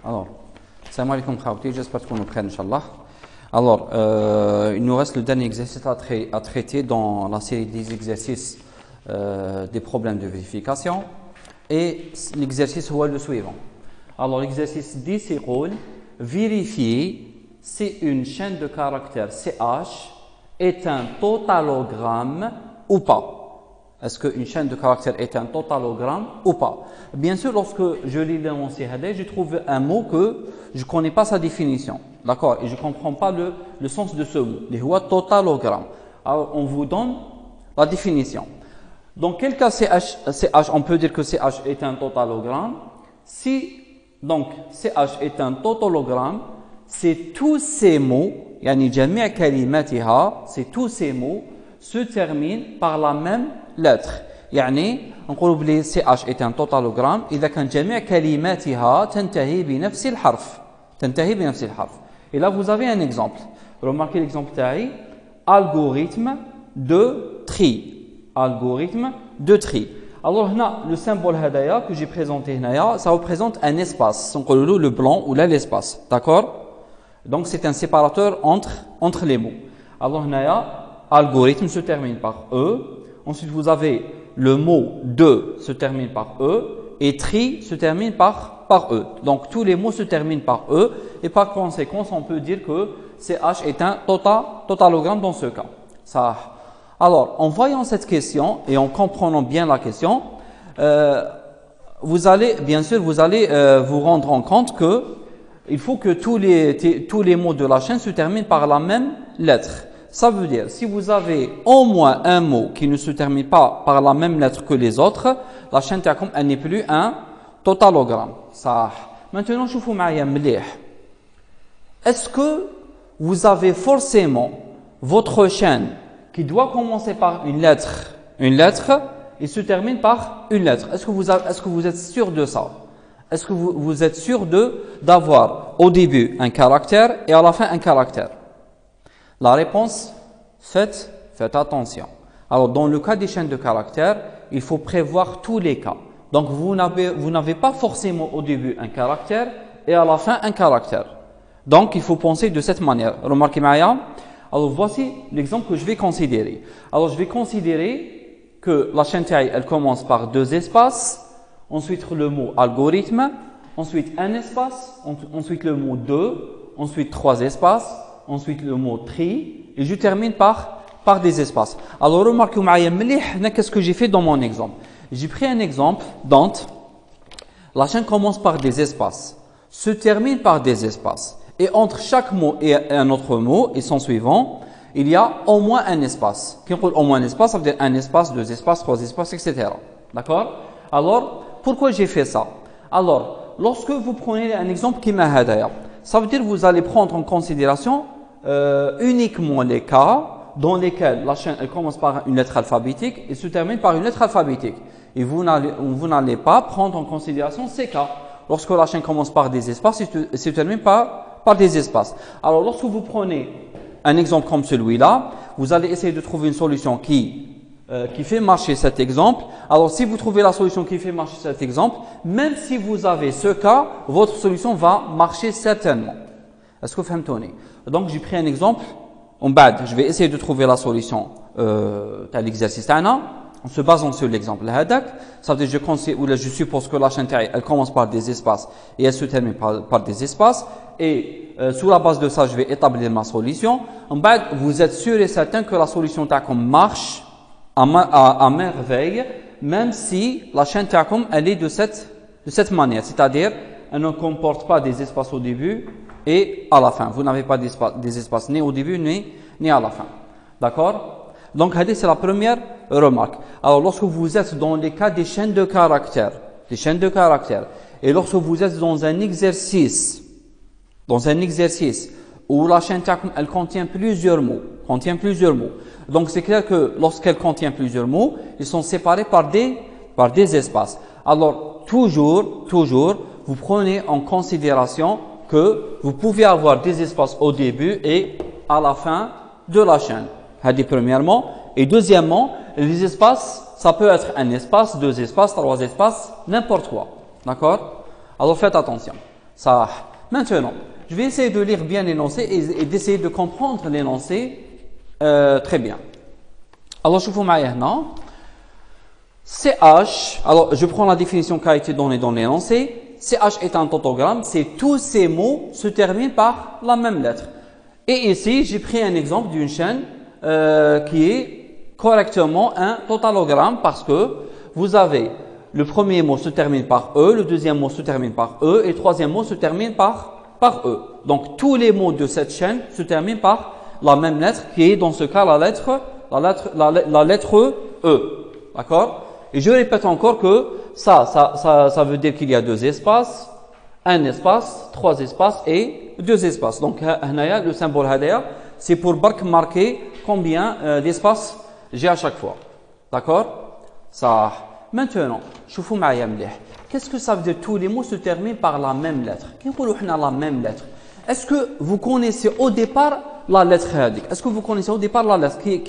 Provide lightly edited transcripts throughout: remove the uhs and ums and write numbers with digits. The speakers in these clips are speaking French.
Alors, salam alaikum khawti, j'espère qu'on nous prenne, Inch'Allah. Alors, il nous reste le dernier exercice à traiter dans la série des exercices des problèmes de vérification. Et l'exercice est le suivant. Alors, l'exercice 10, c'est vérifier si une chaîne de caractères CH est un totalogramme ou pas. Est-ce qu'une chaîne de caractères est un totalogramme ou pas? Bien sûr, lorsque je lis l'énoncé, j'ai trouvé un mot que je ne connais pas sa définition. D'accord? Et je ne comprends pas le sens de ce mot. Le totalogramme. Alors, on vous donne la définition. Dans quel cas CH, on peut dire que CH est un totalogramme? Si donc CH est un totalogramme, c'est tous ces mots, c'est tous ces mots se terminent par la même lettre. يعني نقول بلي CH est un totalogramme إذا كان جميع كلماتها تنتهي بنفس الحرف. Et là vous avez un exemple. Remarquez l'exemple تاعي algorithme de tri. Algorithme de tri. Alors هنا le symbole هدايا que j'ai présenté هنايا, ça représente un espace. نقولوا le blanc ou là l'espace. D'accord? Donc c'est un séparateur entre les mots. Alors هنايا algorithme se termine par E. Ensuite, vous avez le mot de se termine par E et tri se termine par E. Donc, tous les mots se terminent par E et par conséquent, on peut dire que CH est un totalogramme dans ce cas. Ça. Alors, en voyant cette question et en comprenant bien la question, vous allez vous rendre en compte que il faut que tous les mots de la chaîne se terminent par la même lettre. Ça veut dire, si vous avez au moins un mot qui ne se termine pas par la même lettre que les autres, la chaîne elle n'est plus un totalogramme. Ça. Maintenant, je vous m'aille. Est-ce que vous avez forcément votre chaîne qui doit commencer par une lettre et se termine par une lettre? Est-ce que vous êtes sûr de ça? Est-ce que vous êtes sûr d'avoir au début un caractère et à la fin un caractère? La réponse, faites attention. Alors, dans le cas des chaînes de caractères, il faut prévoir tous les cas. Donc, vous n'avez pas forcément au début un caractère et à la fin un caractère. Donc, il faut penser de cette manière. Remarquez, Maya. Alors, voici l'exemple que je vais considérer. Alors, je vais considérer que la chaîne elle commence par deux espaces, ensuite le mot algorithme, ensuite un espace, ensuite le mot de, ensuite trois espaces, ensuite le mot tri, et je termine par des espaces. Alors, remarquez, qu'est-ce que j'ai fait dans mon exemple? J'ai pris un exemple dont la chaîne commence par des espaces, se termine par des espaces, et entre chaque mot et un autre mot, et son suivant, il y a au moins un espace. Quand on dit au moins un espace, ça veut dire un espace, deux espaces, trois espaces, etc. D'accord? Alors, pourquoi j'ai fait ça? Alors, lorsque vous prenez un exemple qui m'a hadaya, ça veut dire que vous allez prendre en considération uniquement les cas dans lesquels la chaîne elle commence par une lettre alphabétique et se termine par une lettre alphabétique. Et vous n'allez pas prendre en considération ces cas. Lorsque la chaîne commence par des espaces et se termine par des espaces. Alors, lorsque vous prenez un exemple comme celui-là, vous allez essayer de trouver une solution qui fait marcher cet exemple. Alors, si vous trouvez la solution qui fait marcher cet exemple, même si vous avez ce cas, votre solution va marcher certainement. Est-ce que vous comprenez? Donc, j'ai pris un exemple. Je vais essayer de trouver la solution de l'exercice en se basant sur l'exemple. Ça veut dire que je suppose que la chaîne elle commence par des espaces et elle se termine par des espaces. Et sur la base de ça, je vais établir ma solution. Vous êtes sûr et certain que la solution marche à merveille, même si la chaîne elle est de cette manière. C'est-à-dire, elle ne comporte pas des espaces au début et à la fin. Vous n'avez pas des espaces ni au début ni à la fin. D'accord? Donc, c'est la première remarque. Alors, lorsque vous êtes dans les cas des chaînes de caractères, et lorsque vous êtes dans un exercice où la chaîne elle contient plusieurs mots, donc c'est clair que lorsqu'elle contient plusieurs mots, ils sont séparés par des espaces. Alors, toujours, vous prenez en considération que vous pouvez avoir des espaces au début et à la fin de la chaîne. Premièrement. Et deuxièmement, les espaces, ça peut être un espace, deux espaces, trois espaces, n'importe quoi. D'accord? Alors faites attention. Ça. Maintenant, je vais essayer de lire bien l'énoncé et d'essayer de comprendre l'énoncé très bien. Alors, je vous mets maintenant. CH, alors je prends la définition qui a été donnée dans l'énoncé. CH est un tautogramme, c'est tous ces mots se terminent par la même lettre. Et ici, j'ai pris un exemple d'une chaîne qui est correctement un totalogramme parce que vous avez le premier mot se termine par E, le deuxième mot se termine par E et le troisième mot se termine par E. Donc tous les mots de cette chaîne se terminent par la même lettre qui est dans ce cas la lettre E. D'accord? Et je répète encore que ça veut dire qu'il y a deux espaces, un espace, trois espaces et deux espaces. Donc le symbole hadaya, c'est pour marquer combien d'espaces j'ai à chaque fois. D'accord? Ça. Maintenant, شوفوا معايا مليح. Qu'est-ce que ça veut dire tous les mots se terminent par la même lettre? كي نقولوا حنا la même lettre. Est-ce que vous connaissez au départ la lettre هذيك? Est-ce que vous connaissez au départ la lettre quelle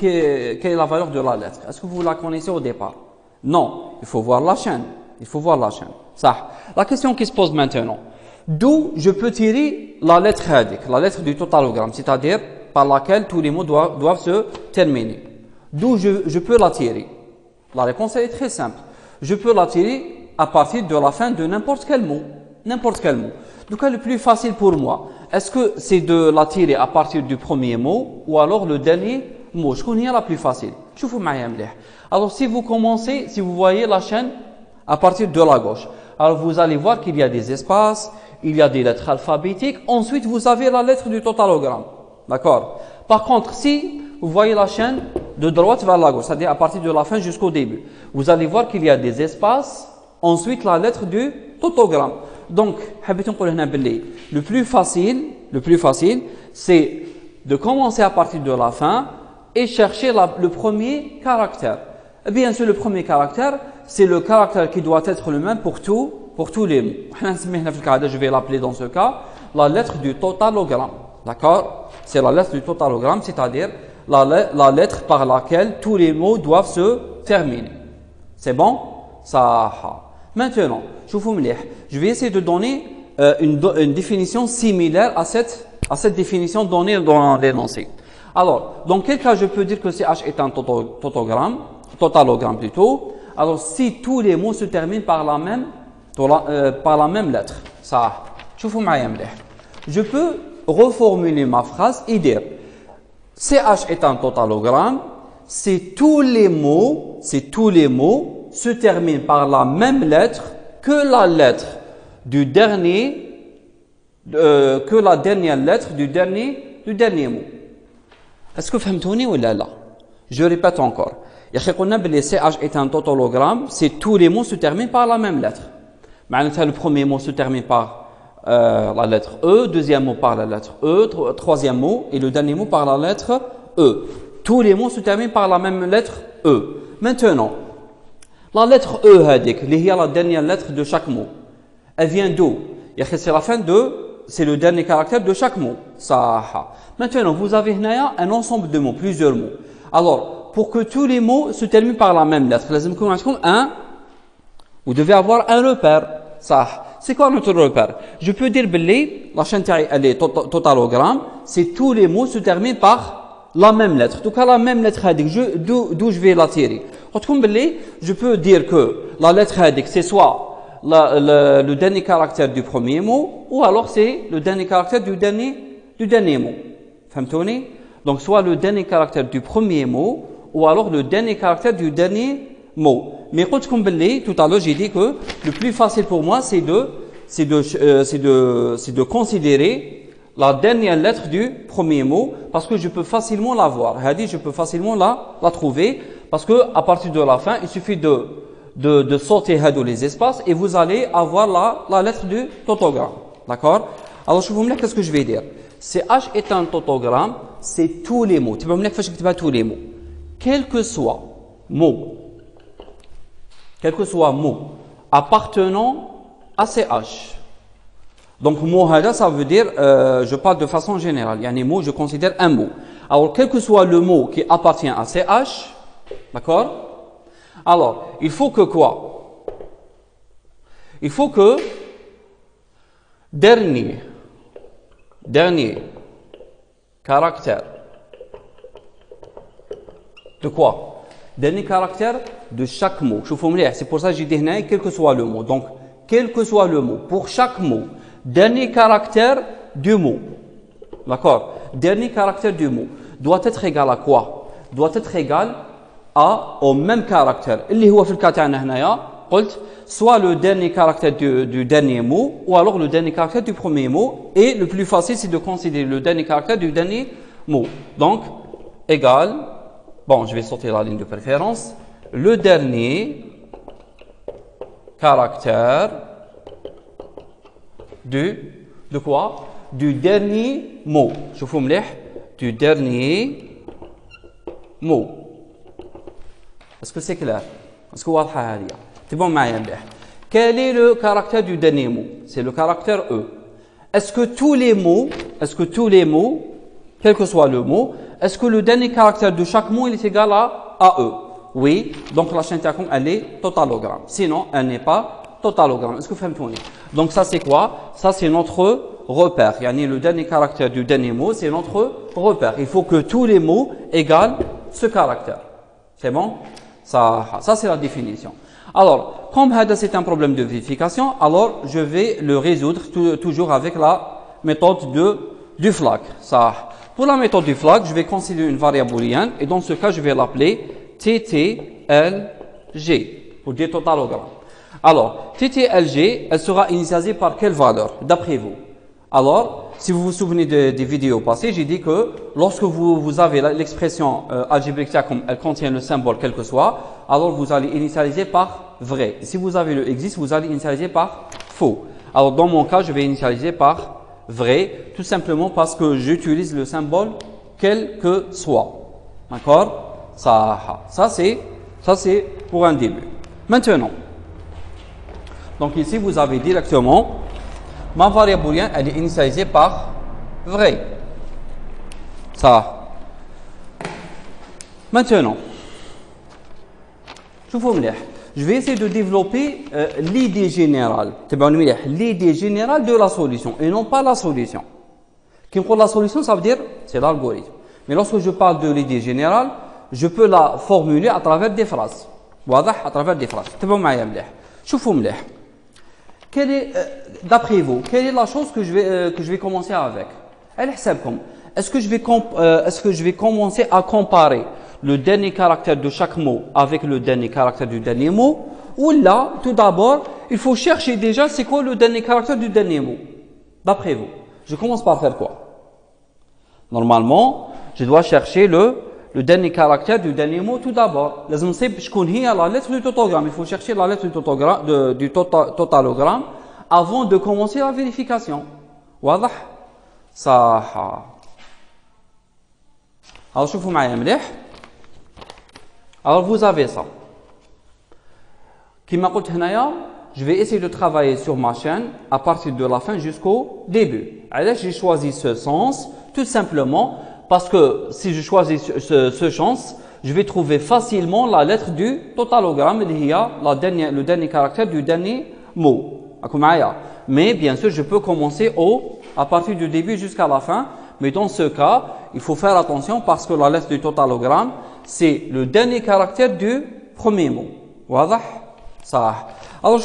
est la valeur de la lettre? Est-ce que vous la connaissez au départ? Non, il faut voir la chaîne. Il faut voir la chaîne. Ça. La question qui se pose maintenant. D'où je peux tirer la lettre هذيك, la lettre du totalogramme, c'est-à-dire par laquelle tous les mots doivent se terminer. D'où je peux la tirer? La réponse elle est très simple. Je peux la tirer à partir de la fin de n'importe quel mot. N'importe quel mot. Donc, le plus facile pour moi, est-ce que c'est de la tirer à partir du premier mot ou alors le dernier mot? Je connais la plus facile. Alors, si vous commencez, si vous voyez la chaîne à partir de la gauche, alors vous allez voir qu'il y a des espaces, il y a des lettres alphabétiques. Ensuite, vous avez la lettre du totalogramme. D'accord? Par contre, si vous voyez la chaîne de droite vers la gauche, c'est-à-dire à partir de la fin jusqu'au début, vous allez voir qu'il y a des espaces, ensuite la lettre du tautogramme. Donc, le plus facile, c'est de commencer à partir de la fin et chercher le premier caractère. Bien sûr, le premier caractère, c'est le caractère qui doit être le même pour tous les mots. Je vais l'appeler dans ce cas la lettre du totalogramme. D'accord? C'est la lettre du totalogramme, c'est-à-dire la lettre par laquelle tous les mots doivent se terminer. C'est bon? Ça. Maintenant, je vais essayer de donner une définition similaire à cette définition donnée dans l'énoncé. Alors, dans quel cas je peux dire que CH est un totalogramme plutôt? Alors, si tous les mots se terminent par la même lettre. Ça. Je peux reformuler ma phrase et dire CH est un totalogramme, c'est tous les mots se terminent par la même lettre que la lettre du dernier, que la dernière lettre du dernier mot. Est-ce que vous comprenez ou là? Je répète encore. CH est un totalogramme, c'est tous les mots se terminent par la même lettre. Le premier mot se termine par la lettre E, deuxième mot par la lettre E, troisième mot et le dernier mot par la lettre E. Tous les mots se terminent par la même lettre E. Maintenant, la lettre E, la dernière lettre de chaque mot, elle vient d'où? C'est le dernier caractère de chaque mot. Maintenant, vous avez un ensemble de mots, plusieurs mots. Alors, pour que tous les mots se terminent par la même lettre, vous devez avoir un repère. C'est quoi notre repère? Je peux dire la chaîne elle est totalogramme, c'est tous les mots se terminent par la même lettre. En tout cas, la même lettre d'où je vais la tirer. Je peux dire que la lettre c'est soit le dernier caractère du premier mot ou alors c'est le dernier caractère du dernier mot. Fahmtouni? Donc soit le dernier caractère du premier mot ou alors le dernier caractère du dernier mot. Mais tout à l'heure j'ai dit que le plus facile pour moi c'est de considérer la dernière lettre du premier mot parce que je peux facilement la voir. Je peux facilement la trouver parce que à partir de la fin il suffit de sauter les espaces et vous allez avoir la lettre du tautogramme. D'accord? Alors je vous dis qu'est-ce que je vais dire. CH est un tautogramme, c'est tous les mots. Tu peux me dire que tous les mots. Quel que soit mot appartenant à CH. Donc, mot ça veut dire, je parle de façon générale. Il y a des mots, je considère un mot. Alors, quel que soit le mot qui appartient à CH, d'accord? Alors, il faut que quoi? Il faut que dernier caractère de quoi? Dernier caractère de chaque mot. C'est pour ça que j'ai dit quel que soit le mot. Donc, quel que soit le mot, pour chaque mot, dernier caractère du mot. D'accord? Dernier caractère du mot doit être égal à quoi? Doit être égal au même caractère. اللي هو في الكا تاعنا هنايا قلت soit le dernier caractère du dernier mot ou alors le dernier caractère du premier mot, et le plus facile c'est de considérer le dernier caractère du dernier mot. Donc égal, bon je vais sortir la ligne de préférence, le dernier caractère de quoi? Du dernier mot. شوفوا مليح, du dernier mot. Est-ce que c'est clair? Est-ce que واضحة هذه؟ تبعوا معايا مليح. Quel est le caractère du dernier mot? C'est le caractère E. Est-ce que tous les mots, quel que soit le mot, est-ce que le dernier caractère de chaque mot il est égal à E? Oui. Donc la chaîne تاعكم elle est totalogramme. Sinon elle n'est pas totalogramme. Est-ce que vous fahmtouni? Donc ça c'est quoi? Ça c'est notre repère. Yani le dernier caractère du dernier mot c'est notre repère. Il faut que tous les mots égalent ce caractère. C'est bon? Ça c'est la définition. Alors, comme c'est un problème de vérification, alors je vais le résoudre toujours avec la méthode du flag. Ça. Pour la méthode du flag, je vais considérer une variable booléenne et dans ce cas, je vais l'appeler TTLG pour dire totalogramme. Alors, TTLG, elle sera initialisée par quelle valeur d'après vous? Alors, si vous vous souvenez des vidéos passées, j'ai dit que lorsque vous avez l'expression algébrique comme elle contient le symbole quel que soit, alors vous allez initialiser par vrai. Si vous avez le existe, vous allez initialiser par faux. Alors dans mon cas, je vais initialiser par vrai, tout simplement parce que j'utilise le symbole quel que soit. D'accord? Ça c'est pour un début. Maintenant, donc ici vous avez directement ma variable booléenne, elle est initialisée par vrai. Ça. Maintenant, je vais essayer de développer l'idée générale. L'idée générale de la solution et non pas la solution. Pour la solution, ça veut dire c'est l'algorithme. Mais lorsque je parle de l'idée générale, je peux la formuler à travers des phrases. À travers des phrases. D'après vous, quelle est la chose que je vais commencer avec? Est-ce que je vais commencer à comparer le dernier caractère de chaque mot avec le dernier caractère du dernier mot? Ou là, tout d'abord, il faut chercher déjà c'est quoi le dernier caractère du dernier mot? D'après vous, je commence par faire quoi? Normalement, je dois chercher le dernier caractère du dernier mot tout d'abord. La lettre du totalogramme. Il faut chercher la lettre du totalogramme avant de commencer la vérification. واضح؟ صح. Alors شوفوا معايا مليح. Alors vous avez ça. كما قلت هنايا, je vais essayer de travailler sur ma chaîne à partir de la fin jusqu'au début. Alors j'ai choisi ce sens tout simplement parce que si je choisis ce sens, je vais trouver facilement la lettre du totalogramme, il y a le dernier caractère du dernier mot. Mais bien sûr, je peux commencer à partir du début jusqu'à la fin. Mais dans ce cas, il faut faire attention parce que la lettre du totalogramme, c'est le dernier caractère du premier mot. واضح؟ صح. Alors,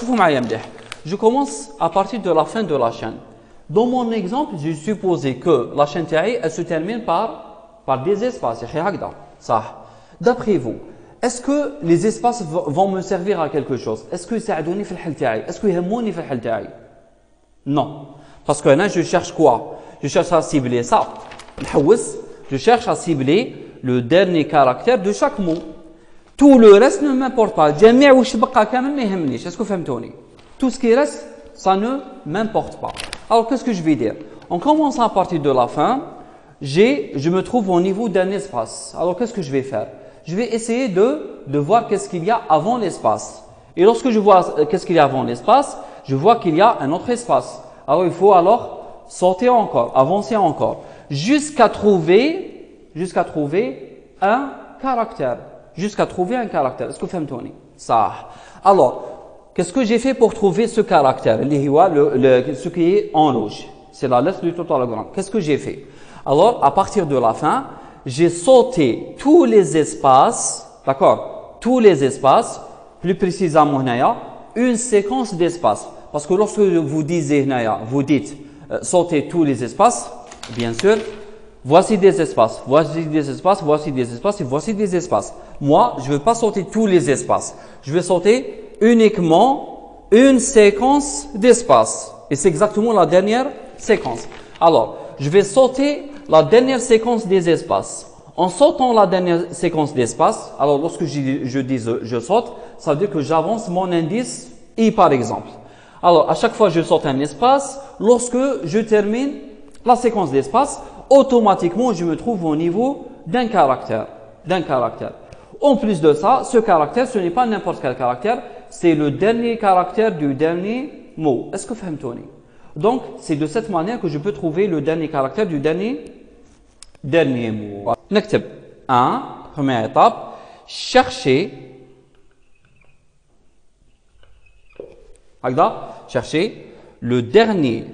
je commence à partir de la fin de la chaîne. Dans mon exemple, j'ai supposé que la chaîne elle se termine par des espaces. D'après vous, est-ce que les espaces vont me servir à quelque chose? Est-ce que ça a donné في الحل تاعي? Est-ce que يهموني في الحل تاعي? Non. Parce que là, je cherche quoi? Je cherche à cibler ça. Je cherche à cibler le dernier caractère de chaque mot. Tout le reste ne m'importe pas. Est-ce que vous فهمتوني? Tout ce qui reste, ça ne m'importe pas. Alors, qu'est-ce que je vais dire? En commençant à partir de la fin, je me trouve au niveau d'un espace. Alors, qu'est-ce que je vais faire? Je vais essayer de voir qu'est-ce qu'il y a avant l'espace. Et lorsque je vois qu'est-ce qu'il y a avant l'espace, je vois qu'il y a un autre espace. Alors, il faut alors sortir encore, avancer encore, jusqu'à trouver un caractère. Est-ce que vous fahmtouni? Ça. Alors, qu'est-ce que j'ai fait pour trouver ce caractère? Ce qui est en rouge. C'est la lettre du totalogramme. Qu'est-ce que j'ai fait? Alors, à partir de la fin, j'ai sauté tous les espaces, d'accord? Tous les espaces, plus précisément, une séquence d'espaces. Parce que lorsque vous disiez, vous dites sauter tous les espaces, bien sûr, voici des espaces, voici des espaces, voici des espaces et voici des espaces. Moi, je ne veux pas sauter tous les espaces. Je vais sauter uniquement une séquence d'espaces. Et c'est exactement la dernière séquence. Alors, je vais sauter la dernière séquence des espaces. En sautant la dernière séquence d'espace, alors lorsque je dis je saute, ça veut dire que j'avance mon indice I par exemple. Alors, à chaque fois je saute un espace, lorsque je termine la séquence d'espace, automatiquement je me trouve au niveau d'un caractère. En plus de ça, ce caractère, ce n'est pas n'importe quel caractère, c'est le dernier caractère du dernier mot. Est-ce que vous comprenez? Donc, c'est de cette manière que je peux trouver le dernier caractère du dernier mot. نكتب 1, première étape, chercher le dernier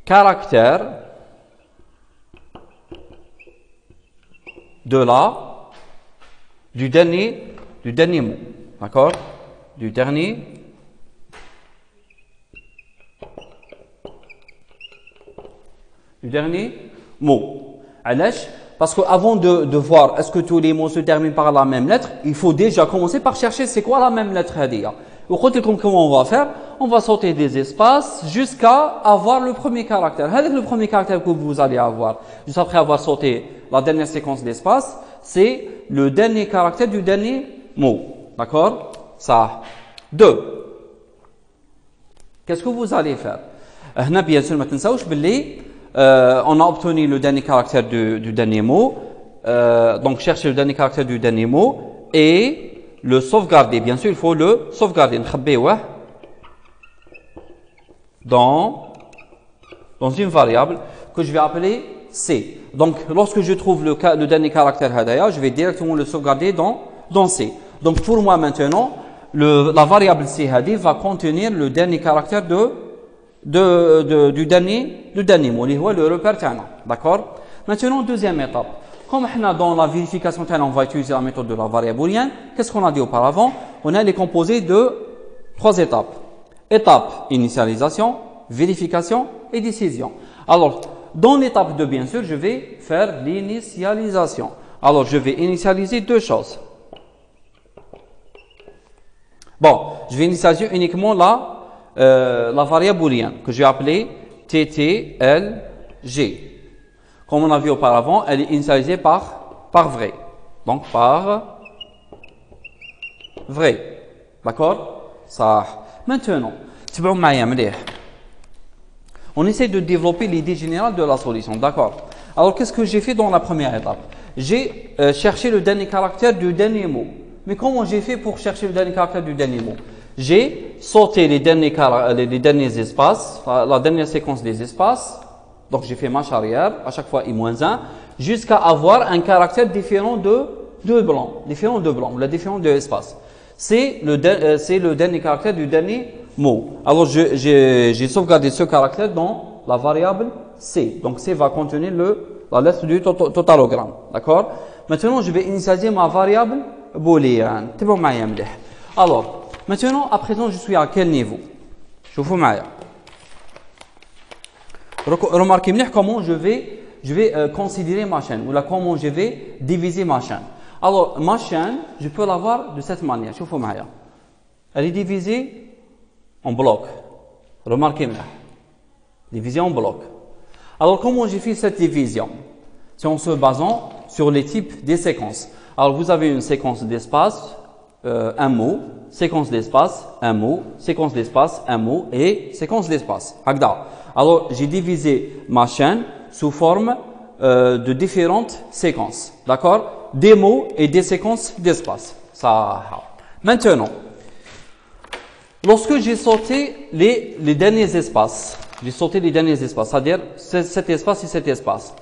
caractère du dernier mot. D'accord? Du dernier mot. Parce qu'avant de voir est-ce que tous les mots se terminent par la même lettre, il faut déjà commencer par chercher c'est quoi la même lettre. Comment on va faire? On va sauter des espaces jusqu'à avoir le premier caractère. Le premier caractère que vous allez avoir, juste après avoir sauté la dernière séquence d'espace, c'est le dernier caractère du dernier mot. D'accord? Ça. 2. Qu'est-ce que vous allez faire? Bien sûr, on a obtenu le dernier caractère du dernier mot. Donc, chercher le dernier caractère du dernier mot et le sauvegarder. Bien sûr, il faut le sauvegarder. Dans une variable que je vais appeler C. Donc, lorsque je trouve le dernier caractère hadaya, je vais directement le sauvegarder dans C. Donc, pour moi maintenant, la variable C hadi va contenir le dernier caractère du dernier mot, le repère. D'accord? Maintenant, deuxième étape. Comme dans la vérification, on va utiliser la méthode de la variable booléenne. Qu'est-ce qu'on a dit auparavant? On a les composés de 3 étapes. Étape initialisation, vérification et décision. Alors, dans l'étape 2, bien sûr, je vais faire l'initialisation. Alors, je vais initialiser 2 choses. Bon, je vais initialiser uniquement la variable booléenne que je vais appeler TTLG. Comme on a vu auparavant, elle est initialisée par vrai. Donc, par vrai. D'accord? Ça. Maintenant, on essaie de développer l'idée générale de la solution. D'accord? Alors, qu'est-ce que j'ai fait dans la première étape? J'ai cherché le dernier caractère du dernier mot. Mais comment j'ai fait pour chercher le dernier caractère du dernier mot? J'ai sauté les derniers espaces, la dernière séquence des espaces. Donc, j'ai fait marche arrière, à chaque fois I-1, jusqu'à avoir un caractère différent de blanc, différent de espace. C'est le dernier caractère du dernier mot. Alors, j'ai sauvegardé ce caractère dans la variable C. Donc, C va contenir la lettre du totalogramme. D'accord? Maintenant, je vais initialiser ma variable booléenne. Alors, maintenant, à présent, je suis à quel niveau? Je vous معايا. Remarquez bien comment je vais considérer ma chaîne, ou là comment je vais diviser ma chaîne. Alors, ma chaîne, je peux l'avoir de cette manière. Elle est divisée en blocs. Remarquez bien. Divisée en blocs. Alors, comment j'ai fait cette division? C'est en se basant sur les types des séquences. Alors, vous avez une séquence d'espace, un mot, séquence d'espace, un mot, séquence d'espace, un mot et séquence d'espace. Alors, j'ai divisé ma chaîne sous forme de différentes séquences. D'accord? Des mots et des séquences d'espace. Ça. Maintenant, lorsque j'ai sauté les derniers espaces, c'est-à-dire cet espace et cet espace,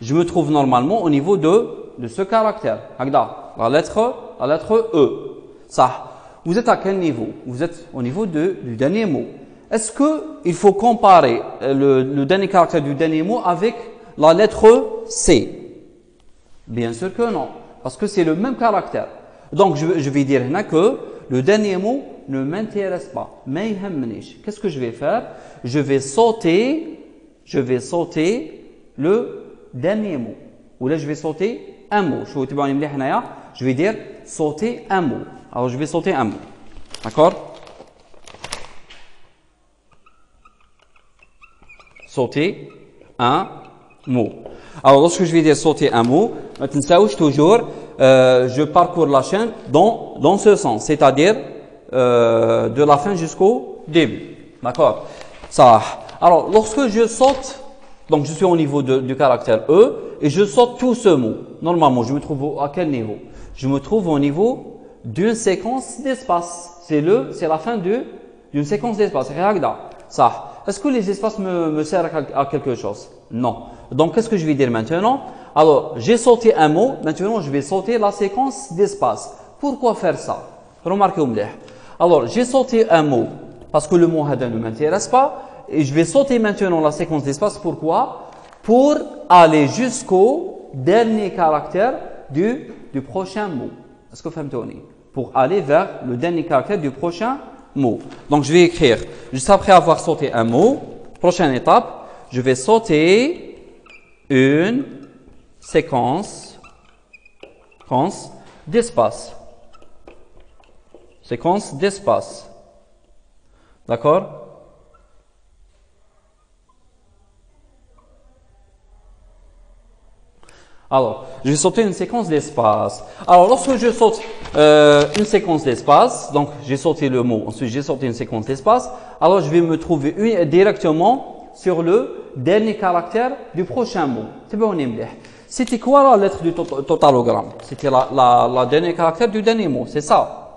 je me trouve normalement au niveau de ce caractère. La La lettre E. Ça. Vous êtes à quel niveau? Vous êtes au niveau du dernier mot. Est-ce qu'il faut comparer le dernier caractère du dernier mot avec la lettre C? Bien sûr que non, parce que c'est le même caractère. Donc, je vais dire là que le dernier mot ne m'intéresse pas. Qu'est-ce que je vais faire? Je vais sauter le dernier mot. Ou là, je vais sauter un mot. Je vais dire sauter un mot. Alors, je vais sauter un mot. D'accord? Sauter un mot. Alors, lorsque je vais dire sauter un mot, maintenant, toujours, je parcours la chaîne dans ce sens, c'est-à-dire de la fin jusqu'au début. D'accord? Ça. Alors, lorsque je saute, donc je suis au niveau du caractère E et je saute tout ce mot. Normalement, je me trouve à quel niveau? Je me trouve au niveau d'une séquence d'espace. C'est la fin d'une séquence d'espace. Ça. Est-ce que les espaces me servent à quelque chose? Non. Donc, qu'est-ce que je vais dire maintenant? Alors, j'ai sauté un mot. Maintenant, je vais sauter la séquence d'espace. Pourquoi faire ça? Remarquez-moi. Alors, j'ai sauté un mot parce que le mot hada ne m'intéresse pas. Et je vais sauter maintenant la séquence d'espace. Pourquoi? Pour aller jusqu'au dernier caractère du prochain mot. Est-ce que vous comprenez? Pour aller vers le dernier caractère du prochain mot. Donc, je vais écrire, juste après avoir sauté un mot, prochaine étape, je vais sauter une séquence d'espace. Séquence d'espace. D'accord? Alors, je vais sauter une séquence d'espace. Alors, lorsque je saute une séquence d'espace, donc j'ai sauté le mot, ensuite j'ai sauté une séquence d'espace, alors je vais me trouver directement sur le dernier caractère du prochain mot. C'était quoi la lettre du totalogramme? C'était la dernier caractère du dernier mot, c'est ça.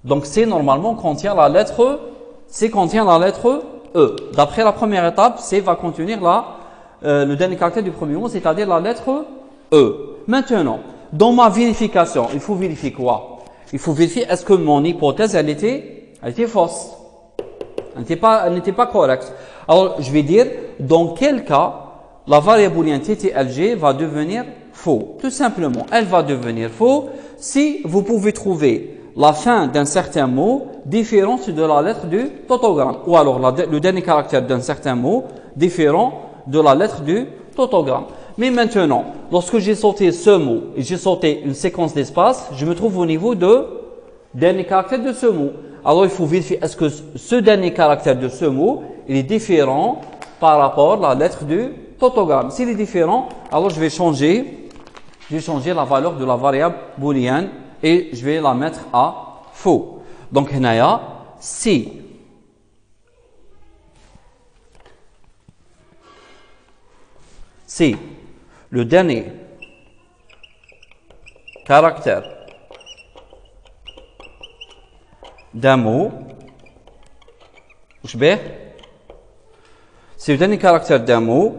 Donc, C normalement contient la lettre E. D'après la première étape, C va contenir le dernier caractère du premier mot, c'est-à-dire la lettre E. Maintenant, dans ma vérification, il faut vérifier quoi? Il faut vérifier est-ce que mon hypothèse, elle était fausse. Elle n'était pas correcte. Alors, je vais dire, dans quel cas, la variable booléenne TTLG va devenir faux. Tout simplement, elle va devenir faux si vous pouvez trouver la fin d'un certain mot différente de la lettre du totogramme. Ou alors, le dernier caractère d'un certain mot différent de la lettre du totogramme. Mais maintenant, lorsque j'ai sauté ce mot et j'ai sauté une séquence d'espace, je me trouve au niveau de dernier caractère de ce mot. Alors, il faut vérifier est-ce que ce dernier caractère de ce mot, il est différent par rapport à la lettre du totogramme. S'il est différent, alors je vais changer la valeur de la variable booléenne et je vais la mettre à faux. Donc, Henaya, si le dernier caractère d'un mot, c'est le dernier caractère d'un mot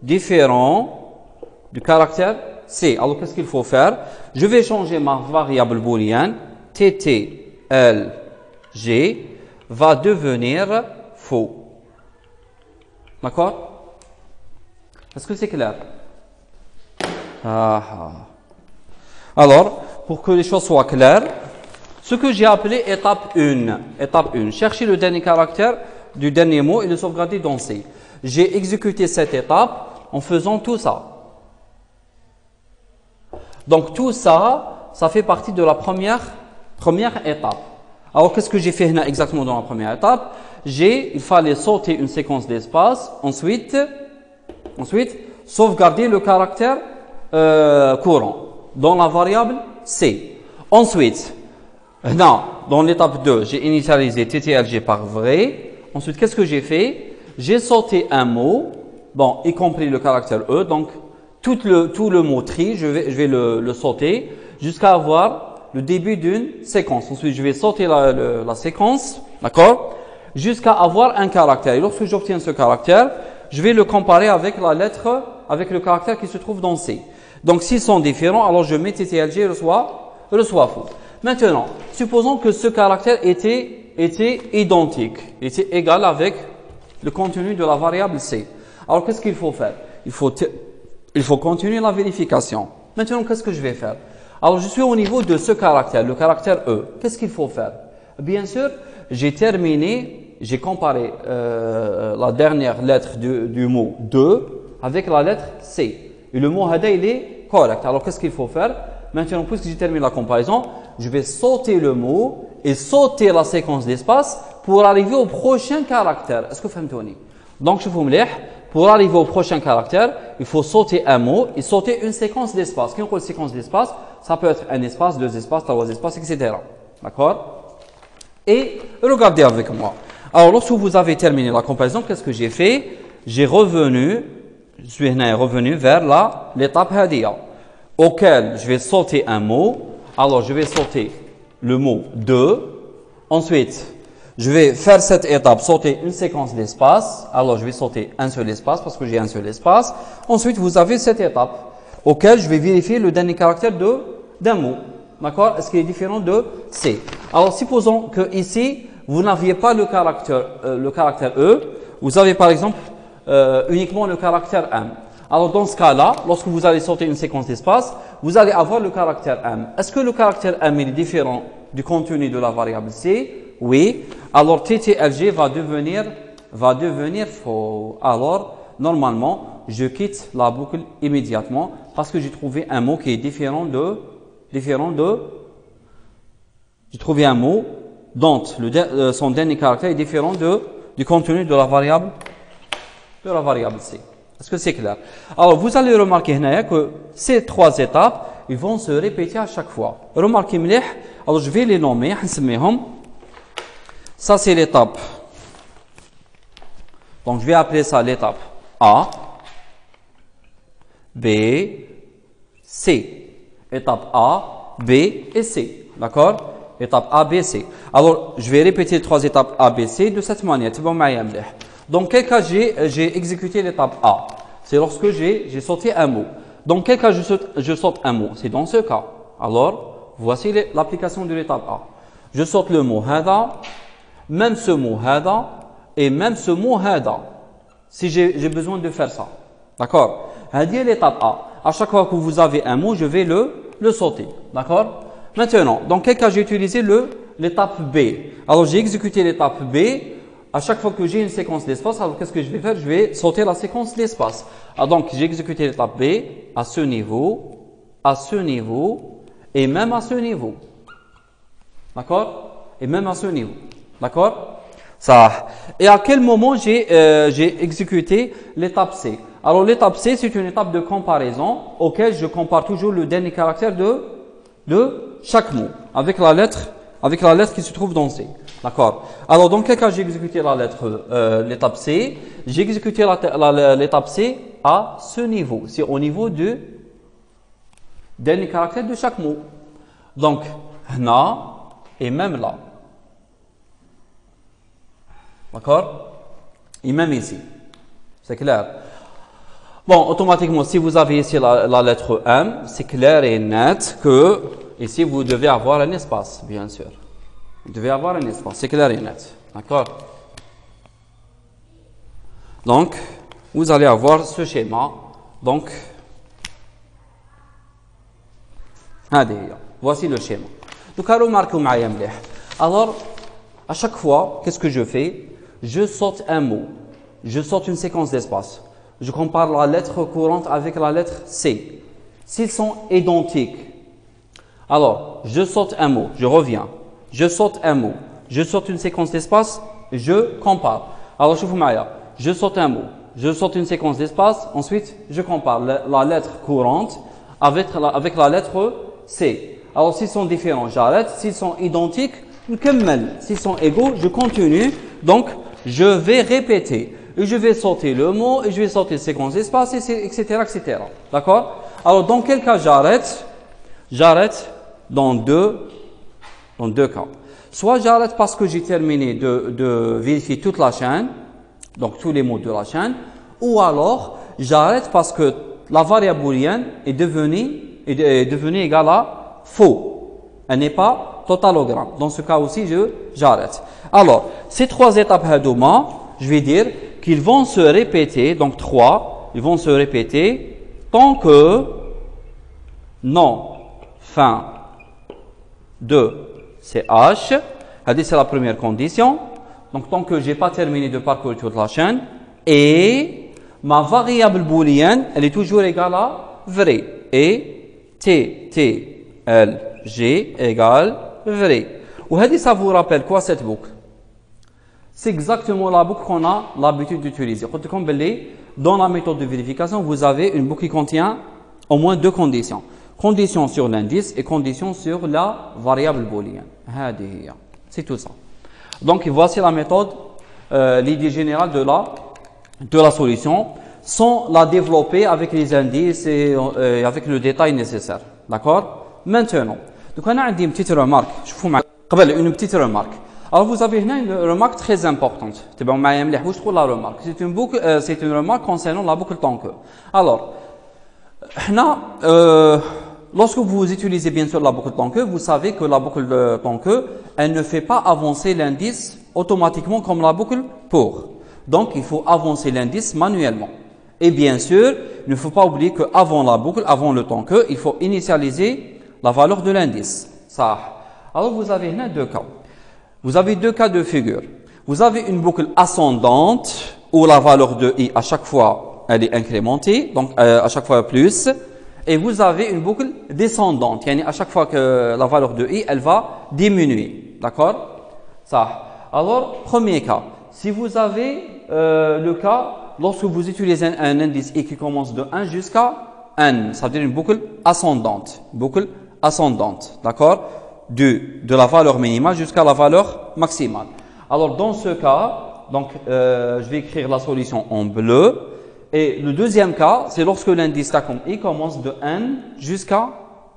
différent du caractère C. Alors, qu'est-ce qu'il faut faire? Je vais changer ma variable booléenne, TTLG va devenir faux. D'accord? Est-ce que c'est clair? Alors, pour que les choses soient claires, ce que j'ai appelé étape 1. Étape 1. Chercher le dernier caractère du dernier mot et le sauvegarder dans C. J'ai exécuté cette étape en faisant tout ça. Donc, tout ça, ça fait partie de la première étape. Alors, qu'est-ce que j'ai fait exactement dans la première étape? Il fallait sauter une séquence d'espace. Ensuite, sauvegarder le caractère courant dans la variable C. Ensuite, dans l'étape 2, j'ai initialisé TTLG par vrai. Ensuite, qu'est-ce que j'ai fait? J'ai sauté un mot, bon, y compris le caractère E. Donc, tout le mot tri, je vais le sauter jusqu'à avoir le début d'une séquence. Ensuite, je vais sauter la séquence, d'accord? Jusqu'à avoir un caractère. Et lorsque j'obtiens ce caractère, je vais le comparer avec le caractère qui se trouve dans C. Donc, s'ils sont différents, alors je mets TTLG reçoit reçoit faux. Maintenant, supposons que ce caractère était identique, était égal avec le contenu de la variable C. Alors, qu'est-ce qu'il faut faire? Il faut continuer la vérification. Maintenant, qu'est-ce que je vais faire? Alors, je suis au niveau de ce caractère, le caractère E. Qu'est-ce qu'il faut faire? Bien sûr, j'ai terminé, j'ai comparé la dernière lettre du mot 2 avec la lettre C. Et le mot hada, il est correct. Alors, qu'est-ce qu'il faut faire? Maintenant, puisque j'ai terminé la comparaison, je vais sauter le mot et sauter la séquence d'espace pour arriver au prochain caractère. Est-ce que vous comprenez? Donc, je vous me pour arriver au prochain caractère, il faut sauter un mot et sauter une séquence d'espace. Qu'est-ce qu'une séquence d'espace? Ça peut être un espace, deux espaces, trois espaces, etc. D'accord? Et regardez avec moi. Alors, lorsque vous avez terminé la comparaison, qu'est-ce que j'ai fait? Je suis revenu vers l'étape hadia, auquel je vais sauter un mot. Alors, je vais sauter le mot 2. Ensuite, je vais faire cette étape, sauter une séquence d'espace. Alors, je vais sauter un seul espace parce que j'ai un seul espace. Ensuite, vous avez cette étape auquel je vais vérifier le dernier caractère d'un mot. D'accord? Est-ce qu'il est différent de C? Alors, supposons que ici, vous n'aviez pas le caractère E. Vous avez par exemple uniquement le caractère M. Alors, dans ce cas-là, lorsque vous allez sauter une séquence d'espace, vous allez avoir le caractère M. Est-ce que le caractère M est différent du contenu de la variable C? Oui. Alors, TTLG va devenir faux. Alors, normalement, je quitte la boucle immédiatement parce que j'ai trouvé un mot qui est différent de j'ai trouvé un mot dont son dernier caractère est différent du contenu de la variable C. Est-ce que c'est clair? Alors, vous allez remarquer que ces trois étapes, ils vont se répéter à chaque fois. Remarquez bien. Alors, je vais les nommer. Ça, c'est l'étape. Donc, je vais appeler ça l'étape A, B, C. Étape A, B et C. D'accord? Étape A, B, C. Alors, je vais répéter les trois étapes A, B, C de cette manière. Dans quel cas j'ai exécuté l'étape A? C'est lorsque j'ai sauté un mot. Dans quel cas je saute un mot? C'est dans ce cas. Alors, voici l'application de l'étape A. Je saute le mot hada, même ce mot hada et même ce mot hada. Si j'ai besoin de faire ça. D'accord? Hadi l'étape A. À chaque fois que vous avez un mot, je vais le sauter. D'accord? Maintenant, dans quel cas j'ai utilisé l'étape B? Alors, j'ai exécuté l'étape B. À chaque fois que j'ai une séquence d'espace, alors qu'est-ce que je vais faire? Je vais sauter la séquence d'espace. Donc, j'ai exécuté l'étape B à ce niveau, et même à ce niveau. D'accord? Et même à ce niveau. D'accord? Ça. Et à quel moment j'ai exécuté l'étape C? Alors, l'étape C, c'est une étape de comparaison auquel je compare toujours le dernier caractère de chaque mot avec la lettre qui se trouve dans C. D'accord? Alors, dans quel cas j'ai exécuté l'étape C? J'ai exécuté l'étape C à ce niveau. C'est au niveau du dernier caractère de chaque mot. Donc, hna et même là. D'accord? Et même ici. C'est clair? Bon, automatiquement, si vous avez ici la lettre M, c'est clair et net que ici, vous devez avoir un espace, bien sûr. Vous devez avoir un espace, c'est clair et net. D'accord? Donc, vous allez avoir ce schéma. Donc, voici le schéma. Donc, remarquez معايا مليح. Alors, à chaque fois, qu'est-ce que je fais? Je saute un mot. Je saute une séquence d'espace. Je compare la lettre courante avec la lettre C. S'ils sont identiques, alors, je saute un mot, je reviens. Je saute un mot, je saute une séquence d'espace, je compare. Alors, je saute un mot, je saute une séquence d'espace, ensuite, je compare la lettre courante avec la lettre C. Alors, s'ils sont différents, j'arrête. S'ils sont identiques, s'ils sont égaux, je continue. Donc, je vais répéter. Et je vais sauter le mot, et je vais sauter la séquence d'espace, etc., etc. D'accord? Alors, dans quel cas j'arrête? J'arrête dans deux cas. Soit j'arrête parce que j'ai terminé de vérifier toute la chaîne, donc tous les mots de la chaîne, ou alors j'arrête parce que la variable booléenne est devenue égale à faux. Elle n'est pas totalogramme. Dans ce cas aussi, j'arrête. Alors, ces trois étapes hadouma, je vais dire qu'ils vont se répéter, donc 3, ils vont se répéter tant que non fin de CH, c'est la première condition. Donc, tant que je n'ai pas terminé de parcourir toute la chaîne, et ma variable booléenne, elle est toujours égale à vrai. Et T, L, G égale vrai. Et ça vous rappelle quoi cette boucle? C'est exactement la boucle qu'on a l'habitude d'utiliser. Dans la méthode de vérification, vous avez une boucle qui contient au moins deux conditions. Condition sur l'indice et condition sur la variable booléenne. C'est tout ça. Donc, voici la méthode, l'idée générale de la solution, sans la développer avec les indices et avec le détail nécessaire. D'accord? Maintenant, donc on a une petite remarque. Une petite remarque. Alors, vous avez une remarque très importante. C'est la remarque. C'est une remarque concernant la boucle tant que. Alors, lorsque vous utilisez bien sûr la boucle tant que, vous savez que la boucle tant que, elle ne fait pas avancer l'indice automatiquement comme la boucle pour. Donc, il faut avancer l'indice manuellement. Et bien sûr, il ne faut pas oublier qu'avant la boucle, avant le tant que, il faut initialiser la valeur de l'indice. Ça. Alors, vous avez là deux cas. Vous avez deux cas de figure. Vous avez une boucle ascendante où la valeur de i à chaque fois elle est incrémentée, donc à chaque fois plus. Et vous avez une boucle descendante, à chaque fois que la valeur de i elle va diminuer. D'accord? Ça. Alors, premier cas. Si vous avez le cas lorsque vous utilisez un indice i qui commence de 1 jusqu'à n, ça veut dire une boucle ascendante. Boucle ascendante. D'accord? De la valeur minimale jusqu'à la valeur maximale. Alors, dans ce cas, donc, je vais écrire la solution en bleu. Et le deuxième cas, c'est lorsque l'indice comme i commence de n jusqu'à